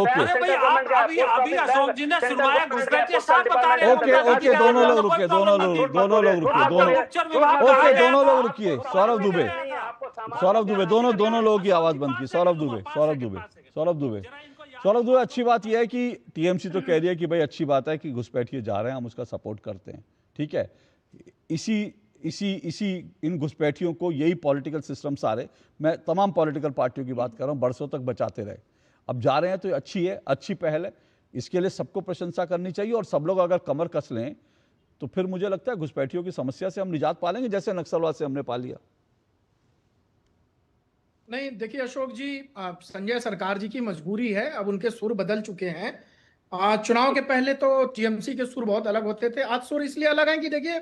अभी अशोक जी ने सुनवाया, घुसपैठिए साफ बता रहे हैं। ओके, दोनों लोग रुकिए। सौरभ दुबे, दोनों लोगों की आवाज बंद की। सौरभ दुबे, अच्छी बात यह है कि टीएमसी तो कह रही है कि भाई अच्छी बात है कि घुसपैठिए जा रहे हैं, हम उसका सपोर्ट करते हैं, ठीक है। इसी इन घुसपैठियों को यही पॉलिटिकल सिस्टम सारे, मैं तमाम पॉलिटिकल पार्टियों की बात कर रहा हूं, बरसों तक बचाते रहे। अब जा रहे हैं तो ये अच्छी है, अच्छी पहल है, इसके लिए सबको प्रशंसा करनी चाहिए। और सब लोग अगर कमर कस लें तो फिर मुझे लगता है घुसपैठियों की समस्या से हम निजात पा लेंगे, जैसे नक्सलवाद से हमने पा लिया। नहीं देखिए अशोक जी, संजय सरकार जी की मजबूरी है, अब उनके सुर बदल चुके हैं। चुनाव के पहले तो टीएमसी के सुर बहुत अलग होते थे, आज सुर इसलिए अलग है कि देखिए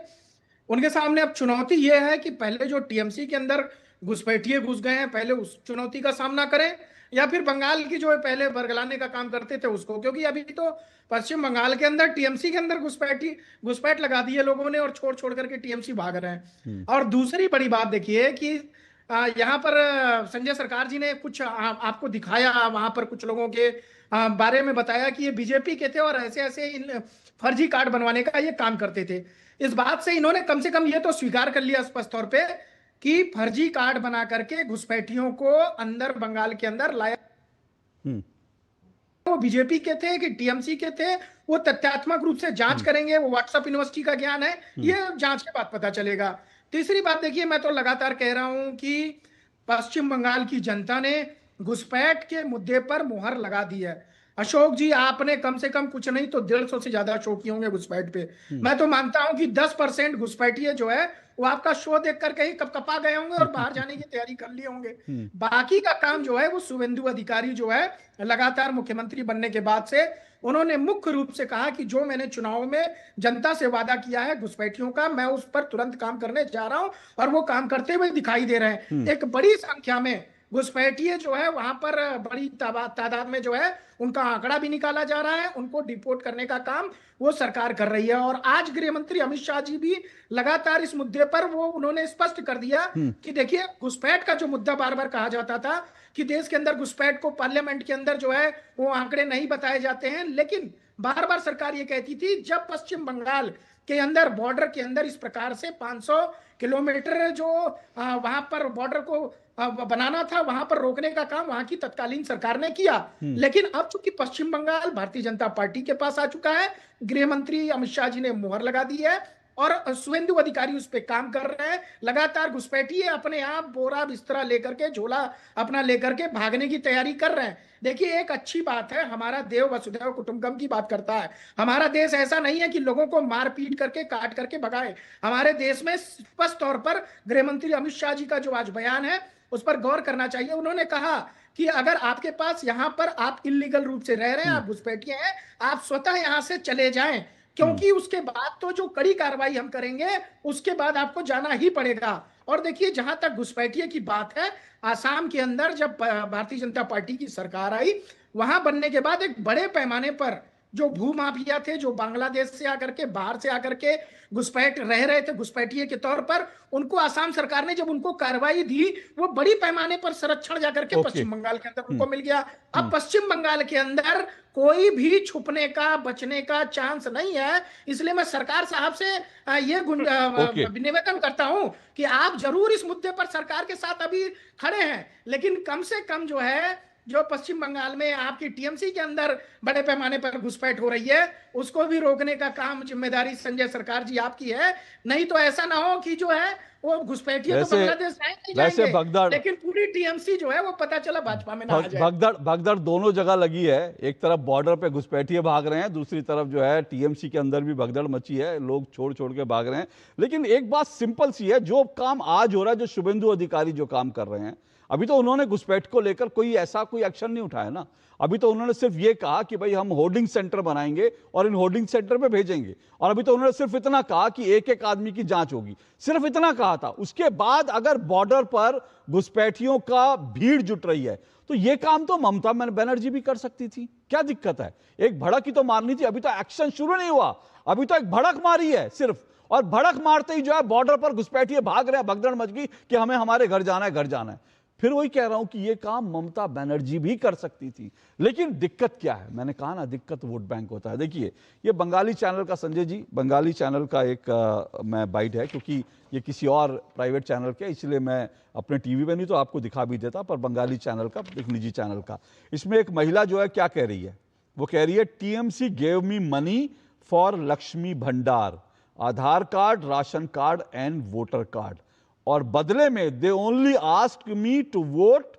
उनके सामने अब चुनौती यह है कि पहले जो टीएमसी के अंदर घुसपैठिए घुस गए हैं, पहले उस चुनौती का सामना करें, या फिर बंगाल की जो है पहले बरगलाने का काम करते थे उसको, क्योंकि अभी तो पश्चिम बंगाल के अंदर टीएमसी के अंदर घुसपैठ लगा दी है लोगों ने और छोड़ छोड़ करके टीएमसी भाग रहे हैं। और दूसरी बड़ी बात देखिए कि यहाँ पर संजय सरकार जी ने कुछ आपको दिखाया, वहां पर कुछ लोगों के बारे में बताया कि ये बीजेपी के थे और ऐसे ऐसे इन फर्जी कार्ड बनवाने का ये काम करते थे। इस बात से इन्होंने कम से कम ये तो स्वीकार कर लिया स्पष्ट तौर पे कि फर्जी कार्ड बना करके घुसपैठियों को अंदर बंगाल के अंदर लाया, वो बीजेपी के थे कि टीएमसी के थे, वो तथ्यात्मक रूप से जांच करेंगे, वो व्हाट्सएप यूनिवर्सिटी का ज्ञान है, ये जांच के बाद पता चलेगा। तीसरी बात देखिए, मैं तो लगातार कह रहा हूं कि पश्चिम बंगाल की जनता ने घुसपैठ के मुद्दे पर मुहर लगा दी है। अशोक जी, आपने कम से कम कुछ नहीं तो 150 से ज्यादा शो किए होंगे घुसपैठ पे। मैं तो मानता हूं कि 10% घुसपैठिए जो है वो आपका शो देख कर कहीं कपकपा गए होंगे और बाहर जाने की तैयारी कर लिए होंगे। बाकी का काम जो है वो शुभेंदु अधिकारी जो है लगातार मुख्यमंत्री बनने के बाद से उन्होंने मुख्य रूप से कहा कि जो मैंने चुनाव में जनता से वादा किया है घुसपैठियों का, मैं उस पर तुरंत काम करने जा रहा हूं और वो काम करते हुए दिखाई दे रहे हैं। एक बड़ी संख्या में घुसपैठिए जो है वहां पर बड़ी तादाद में जो है उनका आंकड़ा भी निकाला जा रहा है, उनको डिपोर्ट करने का काम वो सरकार कर रही है। और आज गृह मंत्री अमित शाह जी भी लगातार इस मुद्दे पर वो उन्होंने स्पष्ट कर दिया कि देखिए घुसपैठ का जो मुद्दा बार बार कहा जाता था कि देश के अंदर घुसपैठ को पार्लियामेंट के अंदर जो है वो आंकड़े नहीं बताए जाते हैं, लेकिन बार बार सरकार ये कहती थी जब पश्चिम बंगाल के अंदर बॉर्डर के अंदर इस प्रकार से 500 किलोमीटर जो वहां पर बॉर्डर को बनाना था, वहां पर रोकने का काम वहां की तत्कालीन सरकार ने किया। लेकिन अब चूंकि पश्चिम बंगाल भारतीय जनता पार्टी के पास आ चुका है, गृह मंत्री अमित शाह जी ने मुहर लगा दी है और शुभेंदु अधिकारी उस पर काम कर रहे हैं। लगातार घुसपैठिए अपने आप बोरा बिस्तरा लेकर के, झोला अपना लेकर के भागने की तैयारी कर रहे हैं। देखिए एक अच्छी बात है, हमारा देव वसुधैव कुटुंबकम की बात करता है। हमारा देश ऐसा नहीं है कि लोगों को मार पीट करके काट करके भगाए। हमारे देश में स्पष्ट तौर पर गृह मंत्री अमित शाह जी का जो आज बयान है उस पर गौर करना चाहिए। उन्होंने कहा कि अगर आपके पास यहाँ पर आप इलीगल रूप से रह रहे हैं, आप घुसपैठिए हैं, आप स्वतः यहाँ से चले जाएं, क्योंकि उसके बाद तो जो कड़ी कार्रवाई हम करेंगे उसके बाद आपको जाना ही पड़ेगा। और देखिए जहां तक घुसपैठिए की बात है, आसाम के अंदर जब भारतीय जनता पार्टी की सरकार आई, वहां बनने के बाद एक बड़े पैमाने पर जो भूमाफिया थे, जो बांग्लादेश से आकर के, बाहर से आकर के घुसपैठ रह रहे थे घुसपैठिए के तौर पर, उनको आसाम सरकार ने जब उनको कार्रवाई दी, वो बड़ी पैमाने पर संरक्षण जाकर के पश्चिम बंगाल के अंदर उनको मिल गया। अब पश्चिम बंगाल के अंदर कोई भी छुपने का, बचने का चांस नहीं है। इसलिए मैं सरकार साहब से ये निवेदन करता हूं कि आप जरूर इस मुद्दे पर सरकार के साथ अभी खड़े हैं, लेकिन कम से कम जो है जो पश्चिम बंगाल में आपकी टीएमसी के अंदर बड़े पैमाने पर घुसपैठ हो रही है, उसको भी रोकने का काम, जिम्मेदारी संजय सरकार जी आपकी है। नहीं तो ऐसा ना हो कि जो है वो घुसपैठिए तो बांग्लादेश जाएंगे, लेकिन पूरी टीएमसी जो है वो पता चला भाजपा में ना आ जाए। भगदड़ दोनों जगह लगी है। एक तरफ बॉर्डर पे घुसपैठिए भाग रहे हैं, दूसरी तरफ जो है टीएमसी के अंदर भी भगदड़ मची है, लोग छोड़ छोड़ के भाग रहे हैं। लेकिन एक बात सिंपल सी है, जो काम आज हो रहा है, जो शुभेंदु अधिकारी जो काम कर रहे हैं, अभी तो उन्होंने घुसपैठ को लेकर कोई एक्शन नहीं उठाया ना। अभी तो उन्होंने सिर्फ ये कहा कि भाई हम होर्डिंग सेंटर बनाएंगे और इन होर्डिंग सेंटर पे भेजेंगे, और अभी तो उन्होंने सिर्फ इतना कहा कि एक एक आदमी की जांच होगी, सिर्फ इतना कहा था। उसके बाद अगर बॉर्डर पर घुसपैठियों का भीड़ जुट रही है तो ये काम तो ममता बनर्जी भी कर सकती थी, क्या दिक्कत है? एक भड़क ही तो मारनी थी। अभी तो एक्शन शुरू नहीं हुआ, अभी तो एक भड़क मारी है सिर्फ, और भड़क मारते ही जो है बॉर्डर पर घुसपैठिए भाग रहे हैं, भगदड़ मच गई कि हमें हमारे घर जाना है, घर जाना है। फिर वही कह रहा हूं कि यह काम ममता बनर्जी भी कर सकती थी। लेकिन दिक्कत क्या है? मैंने कहा ना, दिक्कत वोट बैंक होता है। देखिए ये बंगाली चैनल का, संजय जी, बंगाली चैनल का एक मैं बाइट है, क्योंकि ये किसी और प्राइवेट चैनल के, इसलिए मैं अपने टीवी पे नहीं तो आपको दिखा भी देता, पर बंगाली चैनल का, एक निजी चैनल का। इसमें एक महिला जो है क्या कह रही है, वो कह रही है TMC gave me money for Lakshmi Bhandar, Aadhaar card, ration card and voter card, और बदले में they only asked me to vote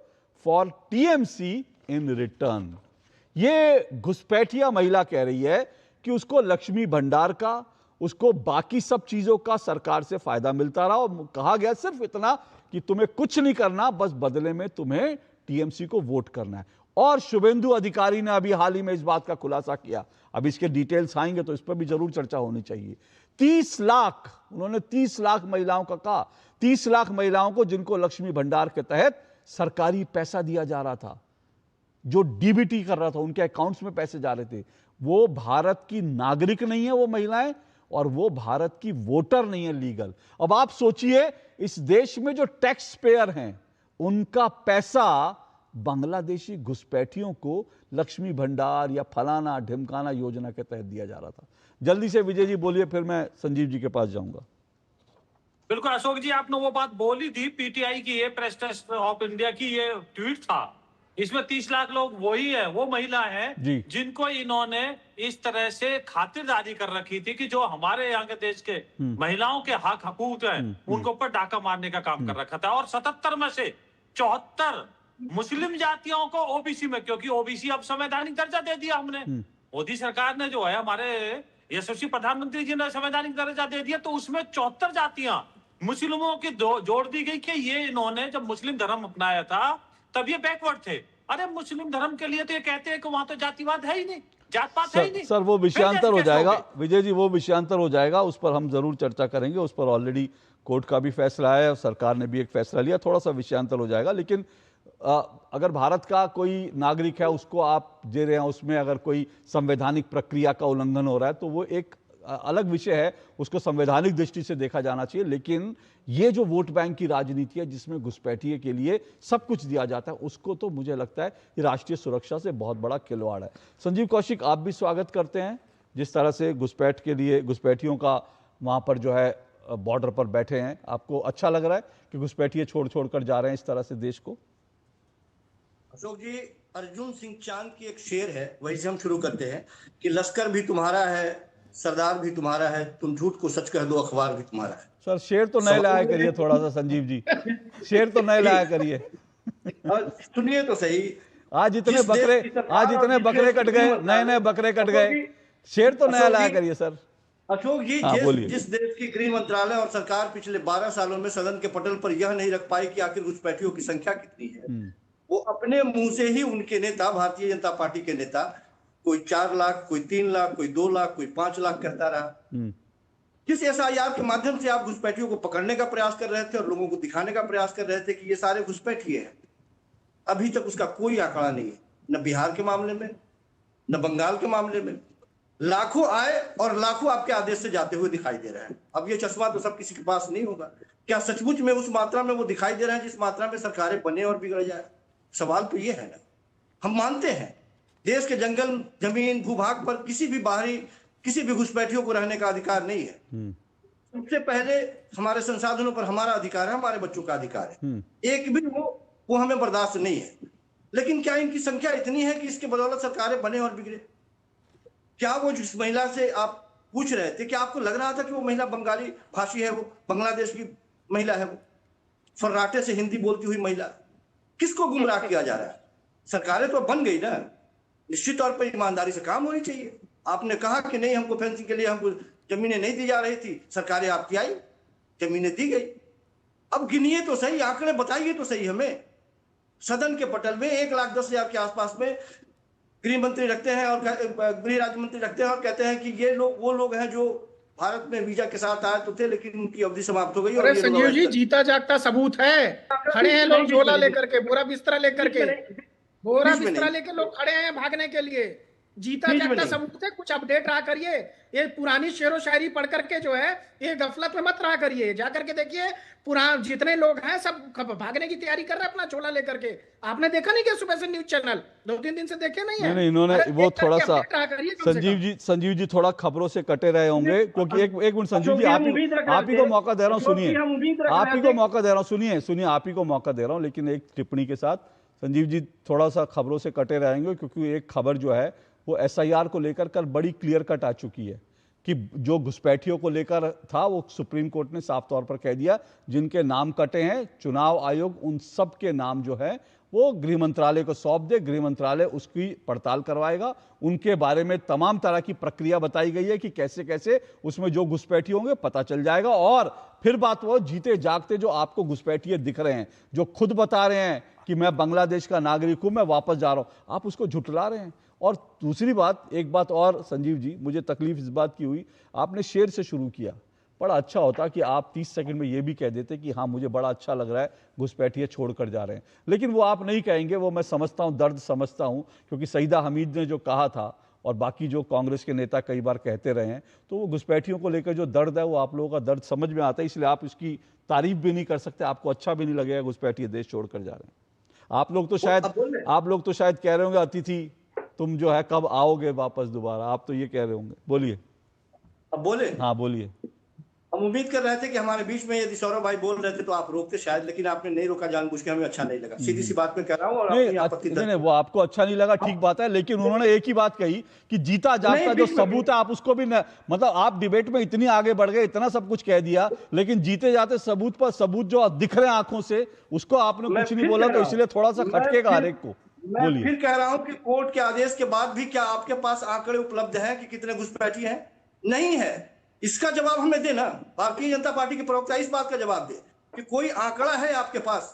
for TMC in return. ये घुसपैठिया महिला कह रही है कि उसको लक्ष्मी भंडार का, उसको बाकी सब चीजों का सरकार से फायदा मिलता रहा और कहा गया सिर्फ इतना कि तुम्हें कुछ नहीं करना, बस बदले में तुम्हें टीएमसी को वोट करना है। और शुभेंदु अधिकारी ने अभी हाल ही में इस बात का खुलासा किया, अब इसके डिटेल्स आएंगे तो इस पर भी जरूर चर्चा होनी चाहिए। 30 लाख, उन्होंने 30 लाख महिलाओं का कहा, 30 लाख महिलाओं को जिनको लक्ष्मी भंडार के तहत सरकारी पैसा दिया जा रहा था, जो डीबीटी कर रहा था, उनके अकाउंट्स में पैसे जा रहे थे। वो भारत की नागरिक नहीं है वो महिलाएं, और वो भारत की वोटर नहीं है लीगल। अब आप सोचिए, इस देश में जो टैक्स पेयर हैं उनका पैसा बांग्लादेशी घुसपैठियों को लक्ष्मी भंडार या फलाना ढिमकाना योजना के तहत दिया जा रहा था। जल्दी से विजय जी बोलिए, फिर मैं संजीव जी के पास जाऊंगा। बिल्कुल अशोक जी, आपने वो बात बोली थी, पीटीआई की ये प्रेस ट्रस्ट ऑफ इंडिया की ये ट्वीट था, इसमें 30 लाख लोग वही है, वो महिला है जिनको इन्होंने इस तरह से खातिरदारी कर रखी थी कि जो हमारे यहाँ के देश के महिलाओं के हक हकूक हैं उनके ऊपर डाका मारने का काम कर रखा था। और 77 में से 74 मुस्लिम जातियों को ओबीसी में, क्योंकि ओबीसी अब संवैधानिक दर्जा दे दिया हमने, मोदी सरकार ने जो है, हमारे यशस्वी प्रधानमंत्री जी ने संवैधानिक दर्जा दे दिया, तो उसमें 74 जातियां मुस्लिमों की जोड़ दी गई कि ये इन्होंने जब मुस्लिम धर्म अपनाया था तब ये बैकवर्ड थे। अरे मुस्लिम धर्म के लिए तो ये कहते हैं कि वहां तो जातिवाद है ही नहीं, जात पात है ही नहीं। सर वो विषयांतर हो जाएगा विजय जी, वो विषयांतर हो जाएगा, उस पर हम जरूर चर्चा करेंगे। उस पर ऑलरेडी कोर्ट का भी फैसला आया और सरकार ने भी एक फैसला लिया, थोड़ा सा विषयांतर हो जाएगा। लेकिन अगर भारत का कोई नागरिक है, उसको आप दे रहे हैं, उसमें अगर कोई संवैधानिक प्रक्रिया का उल्लंघन हो रहा है तो वो एक अलग विषय है, उसको संवैधानिक दृष्टि से देखा जाना चाहिए। लेकिन ये जो वोट बैंक की राजनीति है जिसमें घुसपैठिए के लिए सब कुछ दिया जाता है, उसको तो मुझे लगता है ये राष्ट्रीय सुरक्षा से बहुत बड़ा खिलवाड़ है। संजीव कौशिक, आप भी स्वागत करते हैं जिस तरह से घुसपैठ के लिए घुसपैठियों का वहां पर जो है बॉर्डर पर बैठे हैं, आपको अच्छा लग रहा है कि घुसपैठिए छोड़ छोड़ कर जा रहे हैं इस तरह से देश को? अशोक जी, अर्जुन सिंह चांद की एक शेर है, वही से हम शुरू करते हैं कि लश्कर भी तुम्हारा है, सरदार भी तुम्हारा है, तुम झूठ को सच कह दो, अखबार भी तुम्हारा है। सर शेर तो नए लाया करिए थोड़ा सा संजीव जी, शेर तो नए लाया करिए। सुनिए तो सही, आज इतने बकरे कट गए, नए बकरे कट गए, शेर तो नया लाया करिए सर। अशोक जी, जिस देश की गृह मंत्रालय और सरकार पिछले 12 सालों में सदन के पटल पर यह नहीं रख पाई कि आखिर घुसपैठियों की संख्या कितनी है, वो अपने मुंह से ही उनके नेता, भारतीय जनता पार्टी के नेता, कोई 4 लाख, कोई 3 लाख, कोई 2 लाख, कोई 5 लाख कहता रहा। जिस एसआईआर के माध्यम से आप घुसपैठियों को पकड़ने का प्रयास कर रहे थे और लोगों को दिखाने का प्रयास कर रहे थे कि ये सारे घुसपैठिए हैं, अभी तक उसका कोई आंकड़ा नहीं है, न बिहार के मामले में, न बंगाल के मामले में। लाखों आए और लाखों आपके आदेश से जाते हुए दिखाई दे रहे हैं। अब ये चश्मा तो सब किसी के पास नहीं होगा, क्या सचमुच में उस मात्रा में वो दिखाई दे रहे हैं जिस मात्रा में सरकारें बने और बिगड़ जाए? सवाल तो ये है ना। हम मानते हैं देश के जंगल, जमीन, भूभाग पर किसी भी बाहरी, किसी भी घुसपैठियों को रहने का अधिकार नहीं है। सबसे पहले हमारे संसाधनों पर हमारा अधिकार है, हमारे बच्चों का अधिकार है, एक भी वो हमें बर्दाश्त नहीं है। लेकिन क्या इनकी संख्या इतनी है कि इसके बदौलत सरकारें बने और बिगड़े? क्या वो जिस महिला से आप पूछ रहे थे, क्या आपको लग रहा था कि वो महिला बंगाली भाषी है, वो बांग्लादेश की महिला है, वो फर्राटे से हिंदी बोलती हुई महिला? किसको गुमराह किया जा रहा है? सरकारें तो बन गई ना, निश्चित तौर पर ईमानदारी से काम होनी चाहिए। आपने कहा कि नहीं, हमको फेंसिंग के लिए हमको जमीनें नहीं दी जा रही थी, सरकारें आपकी आई, जमीनें दी गई। अब गिनिए तो सही, आंकड़े बताइए तो सही हमें। सदन के पटल में 1,10,000 के आसपास में गृह मंत्री रखते हैं और गृह राज्य मंत्री रखते हैं और कहते हैं कि ये लोग वो लोग हैं जो भारत में वीजा के साथ आए तो थे, लेकिन उनकी अवधि समाप्त हो गई। अरे संजीव जी, जीता जागता सबूत है, खड़े हैं लोग झोला लेकर के, बोरा बिस्तरा लेकर के, बोरा बिस्तरा लेके लोग खड़े हैं भागने के लिए। जीता जागता सबूत है, कुछ अपडेट रहा करिए। ये पुरानी शेरो शायरी पढ़ करके जो है ये गफलत में मत रहा करिए, जाकर के देखिए पुराने जितने लोग हैं सब भागने की तैयारी कर रहे हैं अपना झोला लेकर के। आपने देखा नहीं क्या सुबह से न्यूज चैनल 2-3 दिन से देखे नहीं है? नहीं, इन्होंने वो थोड़ा सा संजीव जी थोड़ा खबरों से कटे रहे होंगे, क्योंकि एक मिनट संजीव जी, आप ही को मौका दे रहा हूँ, सुनिए, आप ही को मौका दे रहा हूँ, सुनिए आप ही को मौका दे रहा हूँ, लेकिन एक टिप्पणी के साथ संजीव जी थोड़ा सा खबरों से कटे रहेंगे, क्योंकि एक खबर जो है वो एसआईआर को लेकर कल बड़ी क्लियर कट आ चुकी है कि जो घुसपैठियों को लेकर था वो सुप्रीम कोर्ट ने साफ तौर पर कह दिया, जिनके नाम कटे हैं चुनाव आयोग उन सब के नाम जो है वो गृह मंत्रालय को सौंप दे, गृह मंत्रालय उसकी पड़ताल करवाएगा। उनके बारे में तमाम तरह की प्रक्रिया बताई गई है कि कैसे कैसे उसमें जो घुसपैठी होंगे पता चल जाएगा। और फिर बात वो जीते जागते जो आपको घुसपैठिए दिख रहे हैं, जो खुद बता रहे हैं कि मैं बांग्लादेश का नागरिक हूं, मैं वापस जा रहा हूं, आप उसको झुठला रहे हैं। और दूसरी बात, एक बात और संजीव जी, मुझे तकलीफ इस बात की हुई, आपने शेर से शुरू किया। बड़ा अच्छा होता कि आप 30 सेकंड में ये भी कह देते कि हाँ मुझे बड़ा अच्छा लग रहा है घुसपैठिए छोड़कर जा रहे हैं, लेकिन वो आप नहीं कहेंगे। वो मैं समझता हूँ, दर्द समझता हूँ, क्योंकि सईदा हमीद ने जो कहा था और बाकी जो कांग्रेस के नेता कई बार कहते रहे हैं, तो वो घुसपैठियों को लेकर जो दर्द है वो आप लोगों का दर्द समझ में आता है, इसलिए आप इसकी तारीफ भी नहीं कर सकते, आपको अच्छा भी नहीं लगेगा घुसपैठिए देश छोड़कर जा रहे हैं। आप लोग तो शायद कह रहे होंगे अतिथि तुम जो है कब आओगे वापस दोबारा, आप तो ये कह रहे होंगे। बोलिए। अब बोले? हाँ बोलिए। हम उम्मीद कर रहे थे कि हमारे बीच में यदि सौरभ भाई बोल रहे थे तो आप रोकते शायद, लेकिन आपने नहीं रोका जानबूझ के, हमें अच्छा नहीं लगा। सीधी सी बात मैं कह रहा हूँ। और नहीं, वो आपको अच्छा नहीं लगा, ठीक बात है, लेकिन उन्होंने एक ही बात कही कि जीता जागता जो सबूत है आप उसको भी मतलब आप डिबेट में इतनी आगे बढ़ गए, इतना सब कुछ कह दिया, लेकिन जीते जाते सबूत पर सबूत जो दिख रहे हैं आंखों से उसको आपने कुछ नहीं बोला, तो इसलिए थोड़ा सा खटकेगा हर एक को। मैं फिर कह रहा हूं कि कोर्ट के आदेश के बाद भी क्या आपके पास आंकड़े उपलब्ध हैं कि कितने घुसपैठी हैं? नहीं है। इसका जवाब हमें देना। भारतीय जनता पार्टी के प्रवक्ता इस बात का जवाब दे कि कोई आंकड़ा है आपके पास?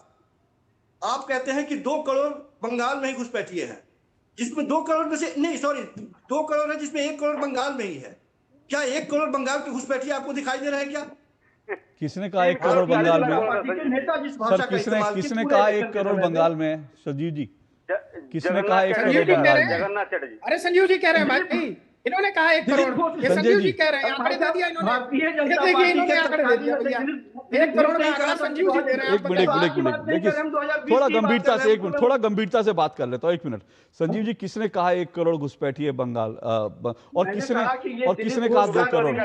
आप कहते हैं कि 2 करोड़ बंगाल में ही घुसपैठिए हैं, जिसमें 2 करोड़ में से नहीं, सॉरी 2 करोड़ है जिसमें 1 करोड़ बंगाल में ही है। क्या 1 करोड़ बंगाल के घुसपैठिए आपको दिखाई दे रहे हैं क्या? किसने कहा 1 करोड़ बंगाल में? सर किसने कहा 1 करोड़ बंगाल में? संजीव जी किसने कहा 1 करोड़ बंगाल में? जगन्नाथ चटर्जी। अरे संजीव जी कह रहे हैं भाई, इन्होंने कहा 1 करोड़, ये संजीव जी कह रहे हैं, आंकड़े दे दिया इन्होंने। देखिए इन्होंने आंकड़े दे दिया भैया, 1 करोड़ का आंकड़ा संजीव जी दे रहे हैं। एक मिनट देखिए, थोड़ा गंभीरता से, एक मिनट थोड़ा गंभीरता से बात कर लेता हूँ। 1 मिनट संजीव जी, किसने कहा 1 करोड़ घुसपैठिए बंगाल, और किसने कहा 2 करोड़?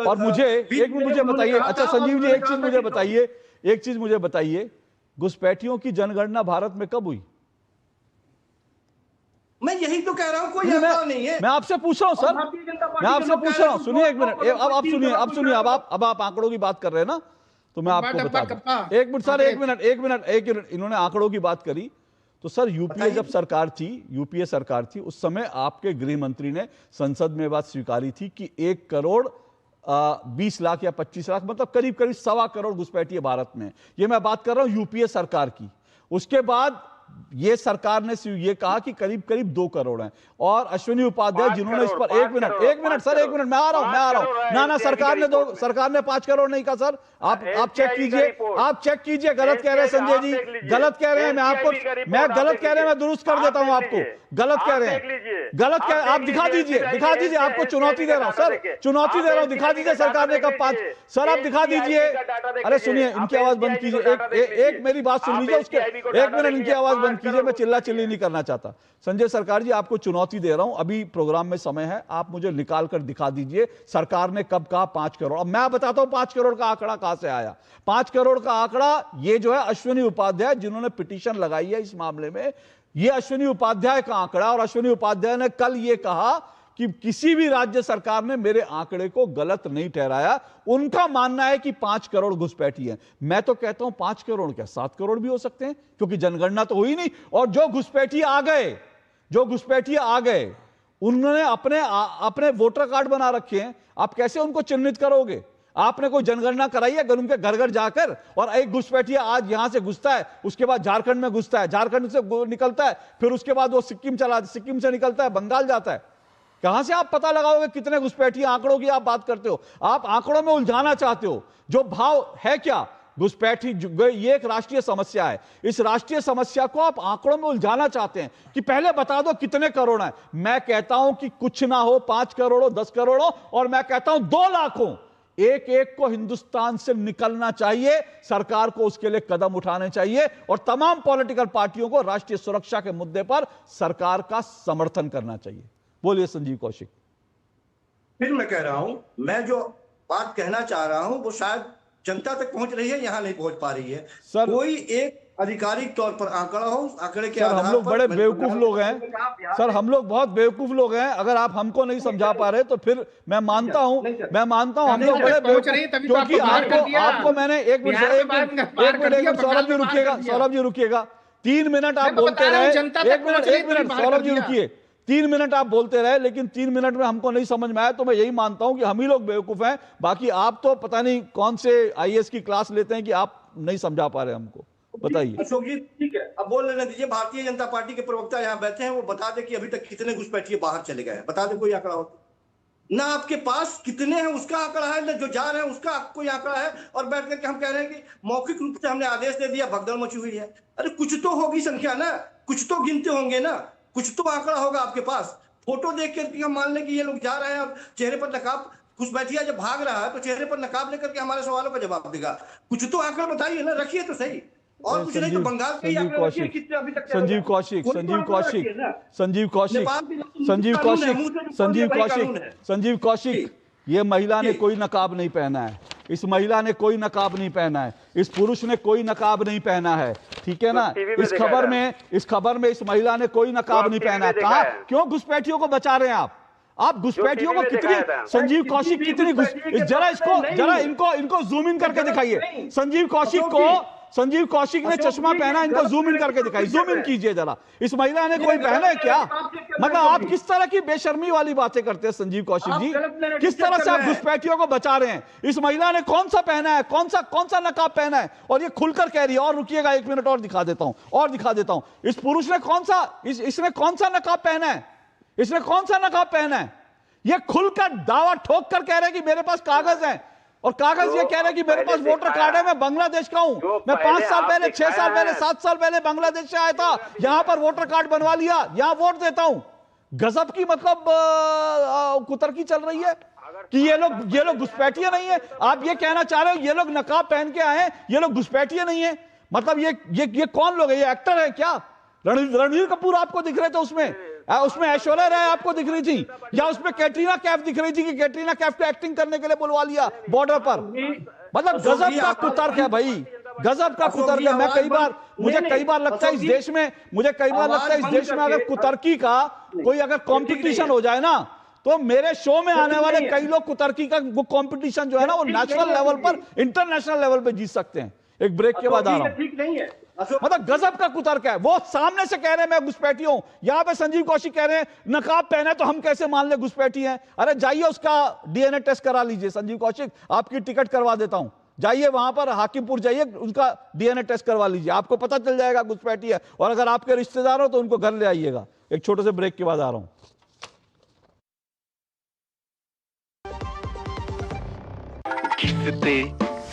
और मुझे एक मिनट मुझे बताइए, अच्छा संजीव जी एक चीज मुझे बताइए, घुसपैठियों की जनगणना भारत में कब हुई? मैं यही तो कह रहा हूं, कोई आंकड़ा नहीं है। मैं आपसे पूछ रहा हूं सर, मैं आपसे पूछ रहा हूं, सुनिए एक मिनट, अब आप सुनिए, अब आप आंकड़ों की बात कर रहे हैं ना, तो मैं आपको बता दूं। एक मिनट सर, एक मिनट, इन्होंने आंकड़ों की बात करी तो सर यूपीए जब सरकार थी, उस समय आपके गृह मंत्री ने संसद में बात स्वीकारी थी कि 1 करोड़ 20 लाख या 25 लाख, मतलब करीब 1.25 करोड़ घुसपैठिए भारत में। ये मैं बात कर रहा हूं यूपीए सरकार की। उसके बाद ये सरकार ने ये कहा कि करीब 2 करोड़ हैं। और अश्विनी उपाध्याय जिन्होंने इस पर एक मिनट सर, मैं आ रहा हूं ना, सरकार ने 5 करोड़ नहीं कहा सर। आप चेक कीजिए, गलत कह रहे हैं संजय जी, गलत कह रहे हैं। मैं गलत कह रहे हैं, मैं दुरुस्त कर देता हूं आपको। गलत कह रहे हैं, आप दिखा दीजिए, आपको चुनौती दे रहा हूं सर, दिखा दीजिए सरकार ने कब 5। सर आप दिखा दीजिए। अरे सुनिए, इनकी आवाज बंद कीजिए, एक मेरी बात सुन लीजिए, उसके 1 मिनट इनकी आवाज बंद कीजिए, मैं चिल्ला चिल्ली नहीं करना चाहता। संजय सरकार जी, आपको चुनौती दे रहा हूं, अभी प्रोग्राम में समय है, आप मुझे निकाल कर दिखा दीजिए सरकार ने कब कहा 5 करोड़। अब मैं बताता हूं 5 करोड़ का आंकड़ा कहां से आया। 5 करोड़ का आंकड़ा ये जो है अश्विनी उपाध्याय जिन्होंने पिटीशन लगाई है इस मामले में, ये अश्विनी उपाध्याय का आंकड़ा। और अश्विनी उपाध्याय ने कल ये कहा कि किसी भी राज्य सरकार ने मेरे आंकड़े को गलत नहीं ठहराया। उनका मानना है कि 5 करोड़ घुसपैठी हैं। मैं तो कहता हूं 5 करोड़ क्या 7 करोड़ भी हो सकते हैं, क्योंकि जनगणना तो हुई नहीं। और जो घुसपैठी आ गए उन्होंने अपने वोटर कार्ड बना रखे हैं, आप कैसे उनको चिन्हित करोगे? आपने कोई जनगणना कराई है उनके घर घर जाकर? और एक घुसपैठिया आज यहां से घुसता है, उसके बाद झारखंड में घुसता है, झारखंड से निकलता है, फिर उसके बाद वो सिक्किम से निकलता है, बंगाल जाता है। कहां से आप पता लगाओगे कितने घुसपैठिए? आंकड़ों की आप बात करते हो, आप आंकड़ों में उलझाना चाहते हो। जो भाव है क्या घुसपैठी, ये एक राष्ट्रीय समस्या है। इस राष्ट्रीय समस्या को आप आंकड़ों में उलझाना चाहते हैं कि पहले बता दो कितने करोड़ हैं। मैं कहता हूं कि कुछ ना हो 5 करोड़ हो 10 करोड़ हो, और मैं कहता हूं 2 लाख हो। एक को हिंदुस्तान से निकलना चाहिए, सरकार को उसके लिए कदम उठाने चाहिए, और तमाम पॉलिटिकल पार्टियों को राष्ट्रीय सुरक्षा के मुद्दे पर सरकार का समर्थन करना चाहिए। बोलिए संजीव कौशिक। फिर मैं कह रहा हूं, मैं जो बात कहना चाह रहा हूं वो शायद जनता तक पहुंच रही है, यहाँ नहीं पहुंच पा रही है। सर, कोई एक आधिकारिक तौर पर आंकड़ा हो, उस आंकड़े के सर, आधार हम लोग पर बड़े बेवकूफ लोग हैं सर, हम लोग बहुत बेवकूफ लोग हैं। अगर आप हमको नहीं समझा पा रहे तो फिर मैं मानता हूं हम लोग बड़े बेवकूफ, क्योंकि आपको मैंने एक मिनट सौरभ जी रुकिएगा 3 मिनट आप बोलते रहे, एक मिनट सौरभ जी रुकिए, 3 मिनट आप बोलते रहे, लेकिन 3 मिनट में हमको नहीं समझ में आया, तो मैं यही मानता हूं कि हम ही लोग बेवकूफ हैं। बाकी आप तो पता नहीं कौन से IAS की क्लास लेते हैं कि आप नहीं समझा पा रहे हमको, बताइए। अशोक जी ठीक है, अब बोल लेने दीजिए। भारतीय जनता पार्टी के प्रवक्ता यहाँ बैठे हैं, वो बता दे कि अभी तक कितने घुसपैठिए बाहर चले गए हैं, बता दे कोई आंकड़ा हो। ना आपके पास कितने हैं उसका आंकड़ा है, ना जो जा रहे हैं उसका कोई आंकड़ा है, और बैठ करके हम कह रहे हैं कि मौखिक रूप से हमने आदेश दे दिया, भगदड़ मची हुई है। अरे कुछ तो होगी संख्या ना, कुछ तो गिनते होंगे ना, कुछ तो आंकड़ा होगा आपके पास। फोटो देख करके हम मान लें कि ये लोग जा रहे हैं और चेहरे पर नकाब, घुसपैठिया जब भाग रहा है तो चेहरे पर नकाब लेकर के हमारे सवालों का जवाब देगा। कुछ तो आंकड़ा बताइए ना, रखिए तो सही। और कुछ नहीं तो बंगाल के ही आंकड़े रखिए, कितने अभी तक संजीव कौशिक, ये महिला ने कोई नकाब नहीं पहना है, इस महिला ने कोई नकाब नहीं पहना है, इस पुरुष ने कोई नकाब नहीं पहना है, ठीक है ना। इस खबर में इस महिला ने कोई नकाब नहीं पहना है। कहा क्यों घुसपैठियों को बचा रहे हैं आप घुसपैठियों को कितनी, संजीव कौशिक कितनी जरा इनको जूम इन करके दिखाइए। संजीव कौशिक ने चश्मा पहना, इनको जूम इन करके दिखाइए, जूम इन कीजिए जरा। इस महिला ने कोई पहना है क्या? मतलब आप किस तरह की बेशर्मी वाली बातें करते हैं संजीव कौशिक जी, किस तरह से आप घुसपैठियों को बचा रहे हैं। इस महिला ने कौन सा पहना है, कौन सा नकाब पहना है, और ये खुलकर कह रही है। और रुकिएगा 1 मिनट और दिखा देता हूं इस पुरुष ने इसने कौन सा नकाब पहना है, इसने कौन सा नकाब पहना है। ये खुलकर दावा ठोक कर कह रहे हैं कि मेरे पास कागज है, और कागज ये कह रहे हैं कि मेरे पास वोटर कार्ड है, मैं बांग्लादेश का हूं, मैं 5 साल पहले, 6 साल पहले, 7 साल पहले बांग्लादेश से आया था, यहां पर वोटर कार्ड बनवा लिया, यहां वोट देता हूं। गजब की मतलब कुतर्की चल रही है कि ये लोग घुसपैठिए नहीं है। आप ये कहना चाह रहे हो ये लोग नकाब पहन के आए हैं, ये लोग घुसपैठिए नहीं है। मतलब ये कौन लोग है, ये एक्टर है क्या? रणवीर कपूर आपको दिख रहे थे उसमें ऐश्वर्या राय आपको दिख रही थी, या उसमें कैटरीना कैफ दिख रही थी कि कैटरीना कैफ को एक्टिंग करने के लिए बुलवा लिया बॉर्डर पर। मतलब गजब का कुतर्क है भाई, गजब का कुतर्क है। मुझे कई बार लगता है इस देश में अगर कुतर्की का कोई अगर कंपटीशन हो जाए ना, तो मेरे शो में आने वाले कई लोग कुतर्की का वो कंपटीशन जो है ना, वो नेशनल लेवल पर, इंटरनेशनल लेवल पर जीत सकते हैं। एक ब्रेक के बाद आ रहा हूं। ठीक नहीं है, मतलब गजब का कुतर्क है। वो सामने से कह रहे हैं मैं घुसपैठी हूं, यहां पे संजीव कौशिक कह रहे हैं नकाब पहने तो हम कैसे मान ले घुसपैठी हैं। अरे जाइए उसका DNA टेस्ट करा लीजिए संजीव कौशिक, आपकी टिकट करवा देता हूं, जाइए वहां पर हाकिमपुर जाइए, उनका DNA टेस्ट करवा लीजिए, आपको पता चल जाएगा घुसपैठी है। और अगर आपके रिश्तेदार हो तो उनको घर ले आइएगा। एक छोटे से ब्रेक के बाद आ रहा हूं।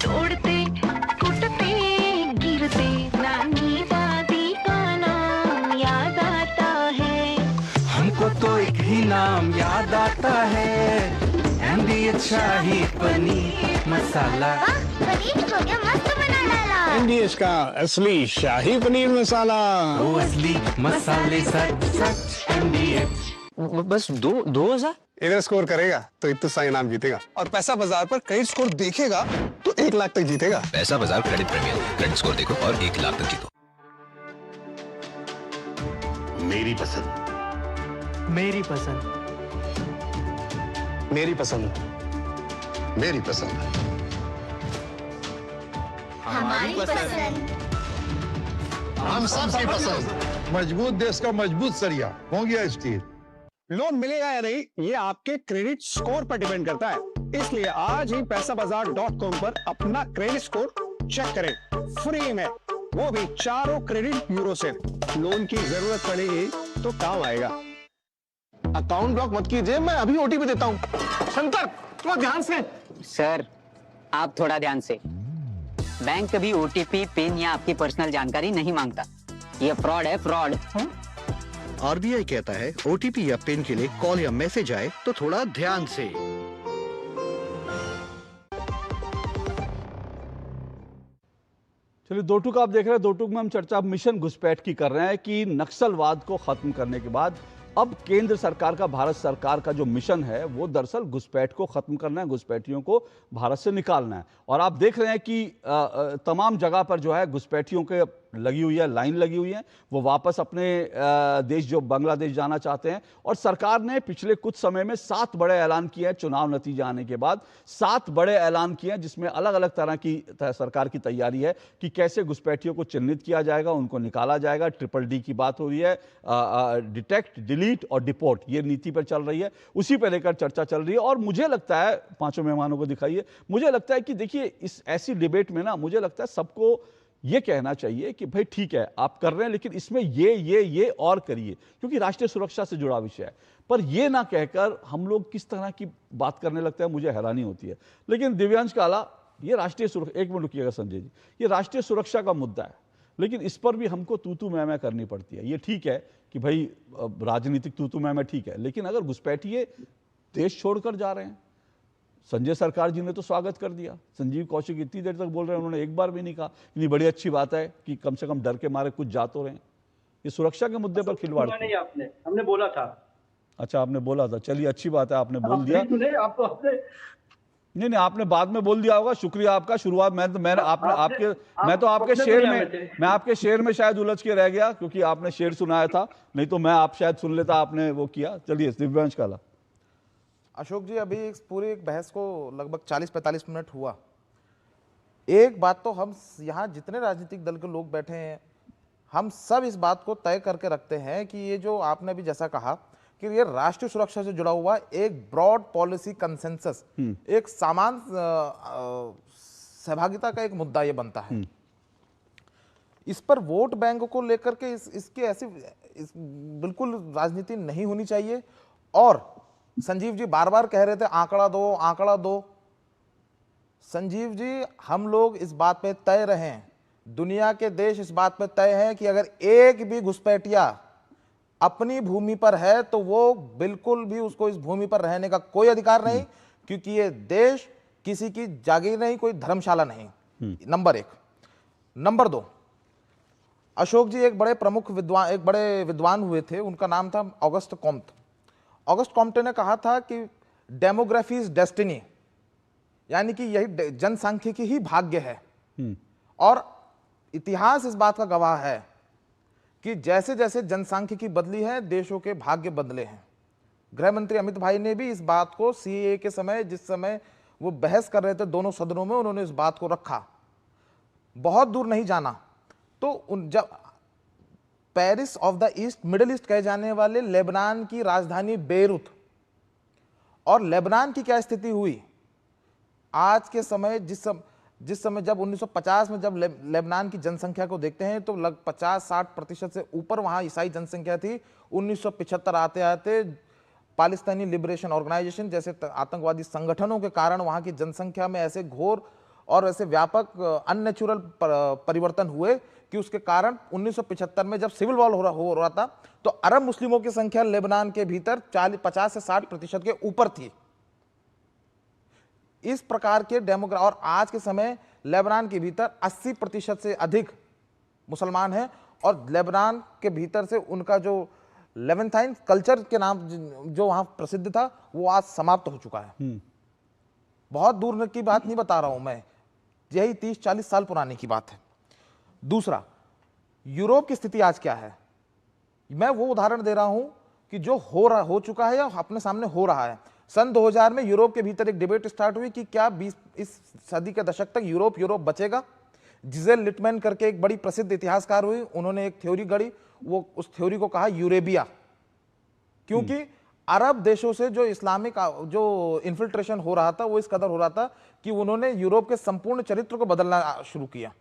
तोड़ते कुटते गिरते नानी दादी का नाम याद आता है, हमको तो एक ही नाम याद आता है, NDH शाही पनीर मसाला। पनीर को क्या मस्त बना डाला। NDH का असली शाही पनीर मसाला, वो असली मसाले सच NDH। बस 2,000 इधर स्कोर करेगा तो इतना सा इनाम जीतेगा, और पैसा बाजार पर क्रेडिट स्कोर देखेगा तो 1 लाख तक जीतेगा। पैसा बाजार क्रेडिट प्रीमियम, क्रेडिट स्कोर देखो और 1 लाख तक जीतो। मेरी पसंद, मेरी पसंद, मेरी पसंद, मेरी पसंद, हमारी पसंद, हम सबकी पसंद। मजबूत देश का मजबूत सरिया हो गया स्टील। लोन मिलेगा या नहीं ये आपके क्रेडिट स्कोर पर डिपेंड करता है, इसलिए आज ही पैसाबाजार.com पर अपना क्रेडिट स्कोर चेक करें फ्री में, वो भी 4 क्रेडिट ब्यूरो से। लोन की जरूरत पड़ेगी तो काम आएगा। अकाउंट ब्लॉक मत कीजिए, मैं अभी OTP देता हूँ। शंकर थोड़ा ध्यान से। सर आप थोड़ा ध्यान से, बैंक कभी OTP, पिन या आपकी पर्सनल जानकारी नहीं मांगता, ये फ्रॉड है, फ्रॉड। RBI कहता है OTP या पिन के लिए कॉल या मैसेज आए तो थोड़ा ध्यान से। चलिए 2 टूक आप देख रहे हैं। 2 टूक में हम चर्चा मिशन घुसपैठ की कर रहे हैं कि नक्सलवाद को खत्म करने के बाद अब केंद्र सरकार का, भारत सरकार का जो मिशन है वो दरअसल घुसपैठ को खत्म करना है, घुसपैठियों को भारत से निकालना है। और आप देख रहे हैं कि तमाम जगह पर जो है घुसपैठियों के लगी हुई है, लाइन लगी हुई है, वो वापस अपने देश जो बांग्लादेश जाना चाहते हैं। और सरकार ने पिछले कुछ समय में 7 बड़े ऐलान किए हैं, चुनाव नतीजे आने के बाद 7 बड़े ऐलान किए हैं, जिसमें अलग अलग तरह की सरकार की तैयारी है कि कैसे घुसपैठियों को चिन्हित किया जाएगा, उनको निकाला जाएगा। DDD की बात हो रही है, डिटेक्ट, डिलीट और डिपोर्ट, ये नीति पर चल रही है, उसी पर लेकर चर्चा चल रही है। और मुझे लगता है, पांचों मेहमानों को दिखाइए, मुझे लगता है कि देखिए इस ऐसी डिबेट में ना, मुझे लगता है सबको ये कहना चाहिए कि भाई ठीक है आप कर रहे हैं, लेकिन इसमें ये और करिए, क्योंकि राष्ट्रीय सुरक्षा से जुड़ा विषय है। पर ये ना कहकर हम लोग किस तरह की बात करने लगते हैं, मुझे हैरानी होती है। लेकिन दिव्यांश काला, ये राष्ट्रीय सुरक्षा, एक मिनट रुकिएगा संजय जी, ये राष्ट्रीय सुरक्षा का मुद्दा है, लेकिन इस पर भी हमको तू मैं करनी पड़ती है। ये ठीक है कि भाई राजनीतिक तू मैं ठीक है, लेकिन अगर घुसपैठिए देश छोड़कर जा रहे हैं, संजय सरकार जी ने तो स्वागत कर दिया, संजीव कौशिक इतनी देर तक बोल रहे हैं, उन्होंने एक बार भी नहीं कहा इतनी बड़ी अच्छी बात है कि कम से कम डर के मारे कुछ जा तो रहे हैं। ये सुरक्षा के मुद्दे पर खिलवाड़ नहीं, हमने बोला था। अच्छा, आपने बोला था, चलिए अच्छी बात है, आपने बोल दिया। नहीं, आपने बाद में बोल दिया होगा, शुक्रिया आपका। शुरुआत मैं तो आपके शेर में शायद उलझ के रह गया, क्योंकि आपने शेर सुनाया था, नहीं तो मैं आप शायद सुन लेता, आपने वो किया। चलिए दिव्यांश काला। अशोक जी, अभी इस पूरी बहस को लगभग 40-45 मिनट हुआ। एक बात तो हम यहाँ जितने राजनीतिक दल के लोग बैठे हैं, हम सब इस बात को तय करके रखते हैं कि ये जो आपने भी जैसा कहा कि ये राष्ट्रीय सुरक्षा से जुड़ा हुआ एक ब्रॉड पॉलिसी कंसेंसस, एक समान सहभागिता का एक मुद्दा ये बनता है। इस पर वोट बैंक को लेकर के इसकी ऐसी बिल्कुल राजनीति नहीं होनी चाहिए। और संजीव जी बार बार कह रहे थे आंकड़ा दो, आंकड़ा दो। संजीव जी, हम लोग इस बात पे तय रहे, दुनिया के देश इस बात पे तय हैं कि अगर एक भी घुसपैठिया अपनी भूमि पर है तो वो बिल्कुल भी उसको इस भूमि पर रहने का कोई अधिकार नहीं, क्योंकि ये देश किसी की जागीर नहीं, कोई धर्मशाला नहीं। नंबर 1। नंबर 2, अशोक जी एक बड़े विद्वान हुए थे, उनका नाम था ऑगस्ट कॉम्ट। ऑगस्ट कॉम्टे ने कहा था कि डेमोग्राफी इज डेस्टिनी, यानी कि यही जनसांख्यिकी ही भाग्य है। और इतिहास इस बात का गवाह है कि जैसे जैसे जनसांख्यिकी बदली है, देशों के भाग्य बदले हैं। गृह मंत्री अमित भाई ने भी इस बात को सीएए के समय, जिस समय वो बहस कर रहे थे दोनों सदनों में, उन्होंने इस बात को रखा। बहुत दूर नहीं जाना तो जब Paris of the east, middle east कहे जाने वाले लेबनान की राजधानी बेरूत, और लेबनान की क्या स्थिति हुई आज के समय, जिस समय जब 1950 में जब लेबनान की जनसंख्या को देखते हैं तो लगभग 50-60% से ऊपर वहां ईसाई जनसंख्या थी। 1975 आते आते पाकिस्तानी लिबरेशन ऑर्गेनाइजेशन जैसे आतंकवादी संगठनों के कारण वहां की जनसंख्या में ऐसे घोर और ऐसे व्यापक अननेचुरल परिवर्तन हुए कि उसके कारण 1975 में जब सिविल वॉर हो रहा था तो अरब मुस्लिमों की संख्या लेबनान के भीतर 50 से 60% के ऊपर थी। इस प्रकार के और आज के समय लेबनान के भीतर 80% से अधिक मुसलमान हैं, और लेबनान के भीतर से उनका जो लेवेंथाइन कल्चर के नाम जो वहां प्रसिद्ध था वो आज समाप्त हो चुका है। बहुत दूर की बात नहीं बता रहा हूं मैं, यही 30-40 साल पुरानी की बात है। दूसरा, यूरोप की स्थिति आज क्या है, मैं वो उदाहरण दे रहा हूं कि जो हो चुका है या अपने सामने हो रहा है। सन 2000 में यूरोप के भीतर एक डिबेट स्टार्ट हुई कि क्या इस सदी के दशक तक यूरोप बचेगा। जिजेल लिटमैन करके एक बड़ी प्रसिद्ध इतिहासकार हुई, उन्होंने एक थ्योरी गढ़ी, वो उस थ्योरी को कहा यूरेबिया, क्योंकि अरब देशों से जो इस्लामिक जो इन्फिल्ट्रेशन हो रहा था वो इस कदर हो रहा था कि उन्होंने यूरोप के संपूर्ण चरित्र को बदलना शुरू किया।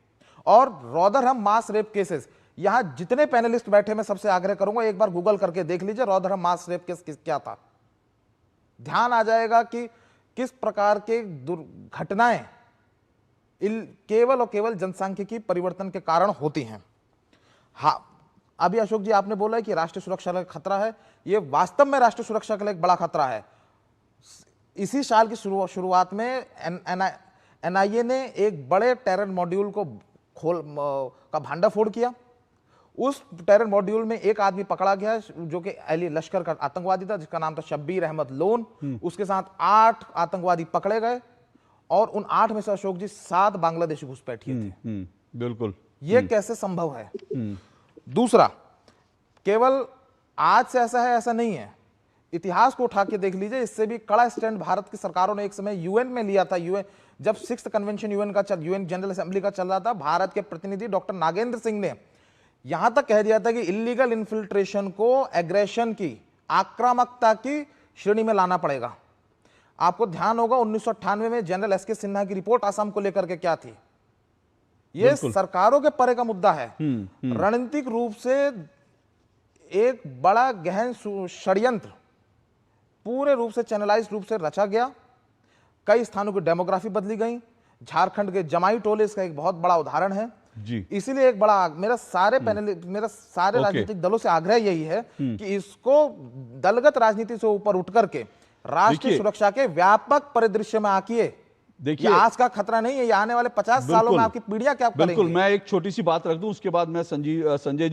और रॉदरहम मास रेप केसेस, यहां जितने पैनलिस्ट बैठे, मैं सबसे आग्रह करूंगा एक बार गूगल करके देख लीजिए रॉदरहम मास रेप केस क्या था। ध्यान आ जाएगा कि किस प्रकार के घटनाएं केवल और केवल जनसांख्यिकी परिवर्तन के कारण होती हैं। हाँ, अभी अशोक जी आपने बोला है कि राष्ट्रीय सुरक्षा का खतरा है, ये वास्तव में राष्ट्रीय सुरक्षा के लिए एक बड़ा खतरा है। इसी साल की शुरुआत में एनआईए ने एक बड़े टेरर मॉड्यूल को का भांडाफोड़ किया। उस टेरर मॉड्यूल में एक आदमी पकड़ा गया जो कि अली लश्कर का आतंकवादी था, जिसका नाम था शब्बीर अहमद लोन। उसके साथ 8 आतंकवादी पकड़े गए और उन 8 में से अशोक जी 7 बांग्लादेशी घुसपैठिए थे। बिल्कुल। ये कैसे संभव है? दूसरा, केवल आज से ऐसा है ऐसा नहीं है, इतिहास को उठा के देख लीजिए। इससे भी कड़ा स्टैंड भारत की सरकारों ने एक समय यूएन में लिया था। यूएन जब 6th convention UN general assembly का चल रहा था, भारत के प्रतिनिधि डॉक्टर नागेंद्र सिंह ने यहां तक कह दिया था कि इलीगल इन्फिल्ट्रेशन को एग्रेशन की, आक्रामकता की श्रेणी में लाना पड़ेगा। आपको ध्यान होगा 1998 में जनरल एसके सिन्हा की रिपोर्ट आसाम को लेकर के क्या थी। यह सरकारों के परे का मुद्दा है। रणनीतिक रूप से एक बड़ा गहन षड्यंत्र पूरे रूप से चैनलाइज रूप से रचा गया। कई स्थानों की डेमोग्राफी बदली गई। झारखंड के जमाई टोले इसका एक बहुत बड़ा उदाहरण है जी। इसीलिए एक बड़ा मेरा सारे राजनीतिक दलों से आग्रह यही है कि इसको दलगत राजनीति से ऊपर उठ करके राष्ट्रीय सुरक्षा के व्यापक परिदृश्य में आकिए। देखिए, आज का खतरा नहीं है, ये आने वाले 50 सालों में आपकी पीढ़ियां क्या करेंगी। बिल्कुल। मैं एक छोटी सी बात रख दूं, उसके बाद मैं संजय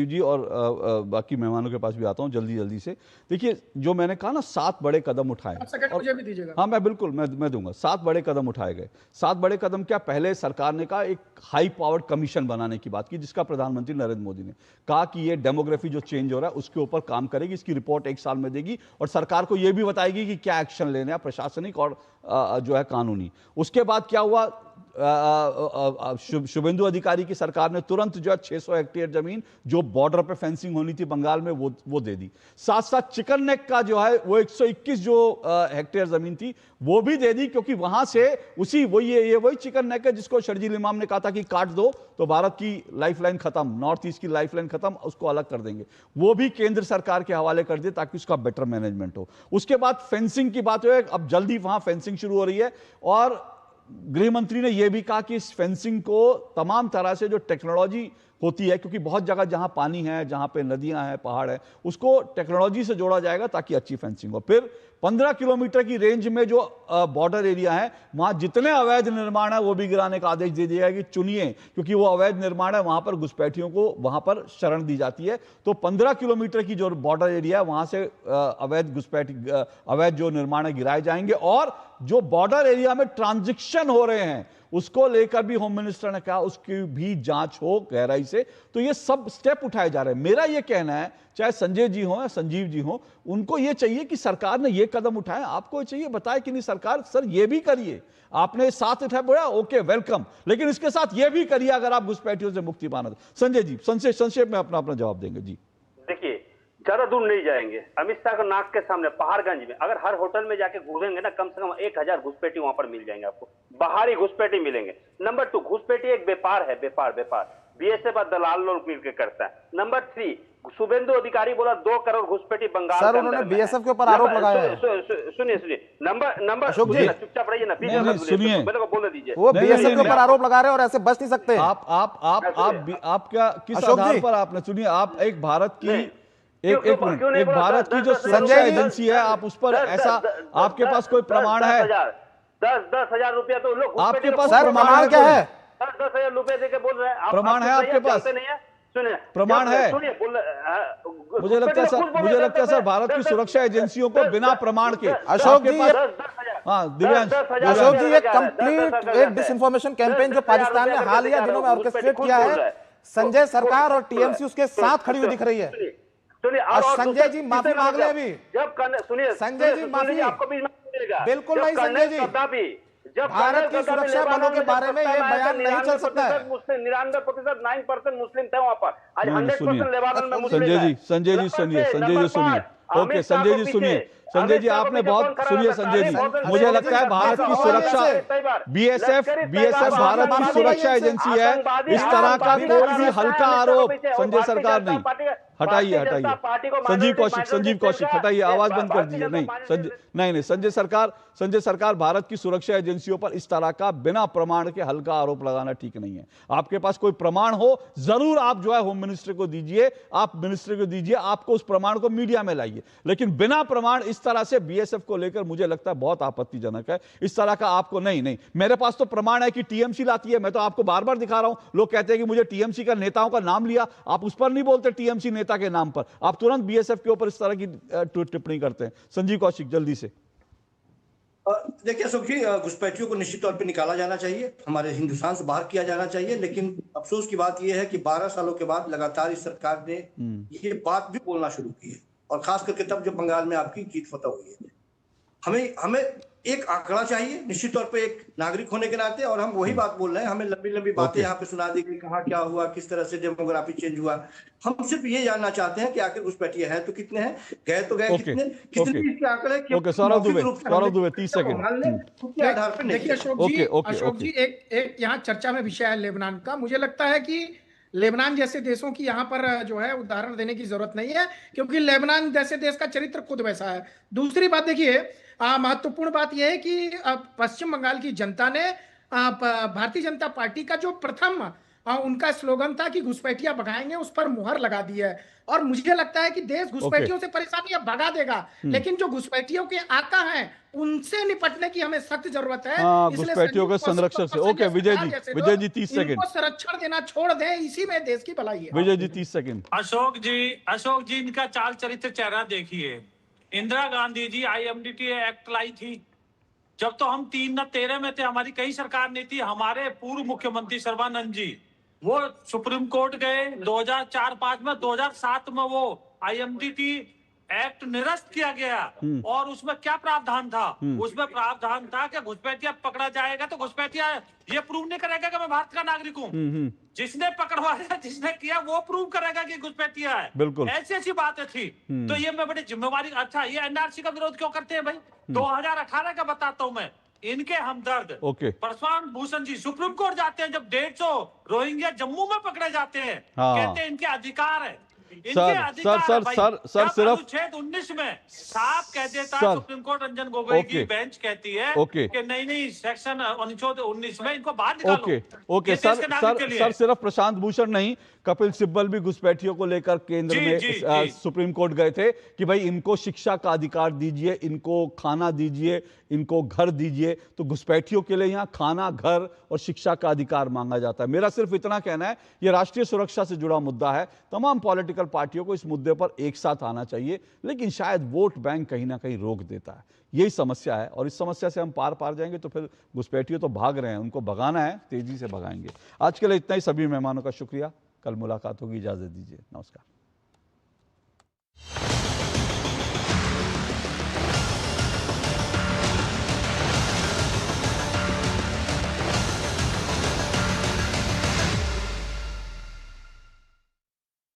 जी और बाकी मेहमानों के पास भी आता हूं जल्दी से। देखिए, जो मैंने कहा ना 7 बड़े कदम उठाए, मुझे भी दीजिएगा। हाँ, मैं बिल्कुल मैं दूंगा। 7 बड़े कदम उठाए गए। 7 बड़े कदम क्या? पहले सरकार ने कहा एक हाई पावर्ड कमीशन बनाने की बात की, जिसका प्रधानमंत्री नरेंद्र मोदी ने कहा कि ये डेमोग्राफी जो चेंज हो रहा है उसके ऊपर काम करेगी, इसकी रिपोर्ट 1 साल में देगी और सरकार को यह भी बताएगी कि क्या एक्शन लेने हैं, प्रशासनिक और जो है कानूनी। उसके बाद क्या हुआ? शुभेंदु अधिकारी की सरकार ने तुरंत जो है 600 हेक्टेयर जमीन जो बॉर्डर पे फेंसिंग होनी थी बंगाल में वो दे दी। साथ साथ चिकन नेक का जो है वो 121 जो हेक्टेयर जमीन थी वो भी दे दी, क्योंकि वहां से वही चिकन नेक है जिसको शर्जील इमाम ने कहा था कि काट दो तो भारत की लाइफलाइन खत्म, नॉर्थ ईस्ट की लाइफलाइन खत्म, उसको अलग कर देंगे। वो भी केंद्र सरकार के हवाले कर दिए ताकि उसका बेटर मैनेजमेंट हो। उसके बाद फेंसिंग की बात है, अब जल्दी वहां फेंसिंग शुरू हो रही है और गृह मंत्री ने यह भी कहा कि इस फेंसिंग को तमाम तरह से जो टेक्नोलॉजी होती है, क्योंकि बहुत जगह जहां पानी है, जहां पे नदियां हैं, पहाड़ है, उसको टेक्नोलॉजी से जोड़ा जाएगा ताकि अच्छी फेंसिंग हो। फिर 15 किलोमीटर की रेंज में जो बॉर्डर एरिया है वहां जितने अवैध निर्माण है वो भी गिराने का आदेश दे दिया है कि चुनिए, क्योंकि वो अवैध निर्माण है वहां पर घुसपैठियों को वहां पर शरण दी जाती है। तो 15 किलोमीटर की जो बॉर्डर एरिया है वहां से अवैध जो निर्माण है गिराए जाएंगे और जो बॉर्डर एरिया में ट्रांजैक्शन हो रहे हैं उसको लेकर भी होम मिनिस्टर ने कहा उसकी भी जांच हो गहराई से। तो ये सब स्टेप उठाए जा रहे हैं। मेरा ये कहना है, चाहे संजय जी हो या संजीव जी हो, उनको ये चाहिए कि सरकार ने ये कदम उठाए, आपको चाहिए बताए कि नहीं सरकार सर ये भी करिए, आपने साथ उठाया बोला ओके वेलकम, लेकिन इसके साथ ये भी करिए अगर आप घुसपैठियों से मुक्ति पाना। संजय जी संक्षेप में अपना जवाब देंगे जी। देखिए, ज्यादा दूर नहीं जाएंगे, अमित शाह का नाक के सामने पहाड़गंज में अगर हर होटल में जाके घूमेंगे ना, कम से कम 1000 घुसपैठी वहां पर मिल जाएंगे आपको, बाहरी घुसपैठी मिलेंगे। नंबर 2, घुसपैठी एक व्यापार है, व्यापार बीएसएफ दलाल लोग मिलकर करता है। नंबर 3, शुभेंदु अधिकारी बोला 2 करोड़ घुसपैठी बंगाल सर, उन्होंने बीएसएफ के ऊपर आरोप लगाया है। सुनिए नंबर चुपचाप रहिए ना, सुनिए, मेरे को बोलने दीजिए। वो बीएसएफ के ऊपर आरोप लगा रहे हैं और ऐसे बच नहीं सकते। आप क्या किस आधार पर आपने? सुनिए, आप एक भारत की एक भारत की जो सुरक्षा एजेंसी है, आप उस पर ऐसा आपके पास कोई प्रमाण है? 10,000 रुपया तो लोग आपके पास प्रमाण क्या है? 10,000 रुपए देके बोल रहे हैं। प्रमाण है आपके पास? सुनिए, प्रमाण है? मुझे लगता है सर भारत की सुरक्षा एजेंसियों को बिना प्रमाण के अशोक जी, दिव्यांश, अशोक जी, ये कंप्लीट एक डिसइंफॉर्मेशन कैंपेन जो पाकिस्तान ने हालिया दिनों में ऑर्केस्ट्रेट किया है, संजय सरकार और टीएमसी उसके साथ खड़ी हुई दिख रही है। और संजय जी माफी मांग ले अभी। सुनिए संजय जी, माफी आपको भी मिलेगा। बिल्कुल नहीं संजय जी, जब भारत की सुरक्षा बलों के बारे में ये बयान नहीं चल सकता है। 99% 9% मुस्लिम थे वहां पर, आज 100% लेबानन में मुस्लिम है। संजय जी सुनिए। ओके संजय जी सुनिए। संजय जी आपने बहुत सुनिए। संजय जी, मुझे लगता है भारत की सुरक्षा बीएसएफ भारत की सुरक्षा एजेंसी है, इस तरह का कोई भी हल्का आरोप संजय सरकार नहीं। हटाइए संजीव कौशिक हटाइए, आवाज बंद कर दीजिए। नहीं संजय सरकार भारत की सुरक्षा एजेंसियों पर इस तरह का बिना प्रमाण के हल्का आरोप लगाना ठीक नहीं है। आपके पास कोई प्रमाण हो जरूर आप जो है होम मिनिस्टर को दीजिए, आप मिनिस्टर को दीजिए, आपको उस प्रमाण को मीडिया में लाइए, लेकिन बिना प्रमाण इस तरह से बीएसएफ को लेकर मुझे लगता है बहुत आपत्तिजनक है। इस तरह का आपको नहीं, मेरे पास तो प्रमाण है कि टीएमसी लाती है। मैं तो आपको बार बार दिखा रहा हूं, लोग कहते हैं कि मुझे टीएमसी का नेताओं का नाम लिया, आप उस पर नहीं बोलते टीएमसी नेता के नाम पर, आप तुरंत बीएसएफ के ऊपर इस तरह की टिप्पणी करते हैं। संजीव कौशिक, जल्दी से। देखिए अशोक जी, घुसपैठियों को निश्चित तौर पे निकाला जाना चाहिए, हमारे हिंदुस्तान से बाहर किया जाना चाहिए। लेकिन अफसोस की बात यह है कि 12 सालों के बाद लगातार इस सरकार ने ये बात भी बोलना शुरू की है, और खास करके तब जब बंगाल में आपकी जीत फतह हुई है। हमें एक आंकड़ा चाहिए निश्चित तौर पे एक नागरिक होने के नाते, और हम वही बात बोल रहे हैं। हमें लंबी लंबी बातें यहाँ पे सुना दी गई, कहाँ क्या हुआ, किस तरह से डेमोग्राफी चेंज हुआ। हम सिर्फ ये जानना चाहते हैं कि आखिर घुसपैठिए हैं तो कितने हैं, गए तो गए कितने इसके आंकड़े। सौरभ दुबे 30 सेकंड। देखिए अशोक जी एक यहाँ चर्चा में विषय है लेबनान का। मुझे लगता है कि लेबनान जैसे देशों की यहाँ पर जो है उदाहरण देने की जरूरत नहीं है, क्योंकि लेबनान जैसे देश का चरित्र खुद वैसा है। दूसरी बात देखिए, महत्वपूर्ण बात यह है कि पश्चिम बंगाल की जनता ने भारतीय जनता पार्टी का जो प्रथम उनका स्लोगन था कि घुसपैठिया भगाएंगे, उस पर मुहर लगा दी है। और मुझे लगता है कि देश घुसपैठियों से परेशानी अब भगा देगा, लेकिन जो घुसपैठियों के आका हैं उनसे निपटने की हमें सख्त जरूरत है। घुसपैठियों के संरक्षण से। Okay Vijay ji 30 second. संरक्षण देना छोड़ दें, इसी में देश की भलाई है। विजय जी 30 सेकंड। अशोक जी इनका चाल चरित्र चेहरा देखिए। इंदिरा गांधी जी IMDT एक्ट लाई थी, जब तो हम 3 न 13 में थे, हमारी कई सरकार नहीं थी। हमारे पूर्व मुख्यमंत्री सर्बानंद जी वो सुप्रीम कोर्ट गए 2004-5 में, 2007 में वो IMDT एक्ट निरस्त किया गया। और उसमें क्या प्रावधान था? उसमें प्रावधान था कि घुसपैठिया पकड़ा जाएगा तो घुसपैठिया ये प्रूव नहीं करेगा कि मैं भारत का नागरिक हूँ। जिसने पकड़वाया, जिसने किया, वो प्रूव करेगा कि घुसपैठिया है। बिल्कुल ऐसी बातें थी। तो ये मैं बड़ी जिम्मेवारी। अच्छा, ये NRC का विरोध क्यों करते हैं भाई? 2018 का बताता हूँ मैं। इनके हमदर्द प्रशांत भूषण जी सुप्रीम कोर्ट जाते हैं, जब 150 रोहिंग्या जम्मू में पकड़े जाते हैं, कहते हैं इनके अधिकार है। सर सिर्फ 19 में साफ कह देता है सुप्रीम कोर्ट, रंजन गोगोई की बेंच कहती है कि नहीं सेक्शन 19 में इनको बाहर निकालो। सर सिर्फ प्रशांत भूषण नहीं, कपिल सिब्बल भी घुसपैठियों को लेकर केंद्र में सुप्रीम कोर्ट गए थे कि भाई इनको शिक्षा का अधिकार दीजिए, इनको खाना दीजिए, इनको घर दीजिए। तो घुसपैठियों के लिए यहाँ खाना, घर और शिक्षा का अधिकार मांगा जाता है। मेरा सिर्फ इतना कहना है, यह राष्ट्रीय सुरक्षा से जुड़ा मुद्दा है। तमाम पॉलिटिकल पार्टियों को इस मुद्दे पर एक साथ आना चाहिए, लेकिन शायद वोट बैंक कहीं ना कहीं रोक देता है। यही समस्या है, और इस समस्या से हम पार जाएंगे तो फिर घुसपैठियों तो भाग रहे हैं, उनको भगाना है, तेजी से भगाएंगे। आज के लिए इतना ही। सभी मेहमानों का शुक्रिया। कल मुलाकात होगी, इजाजत दीजिए, नमस्कार।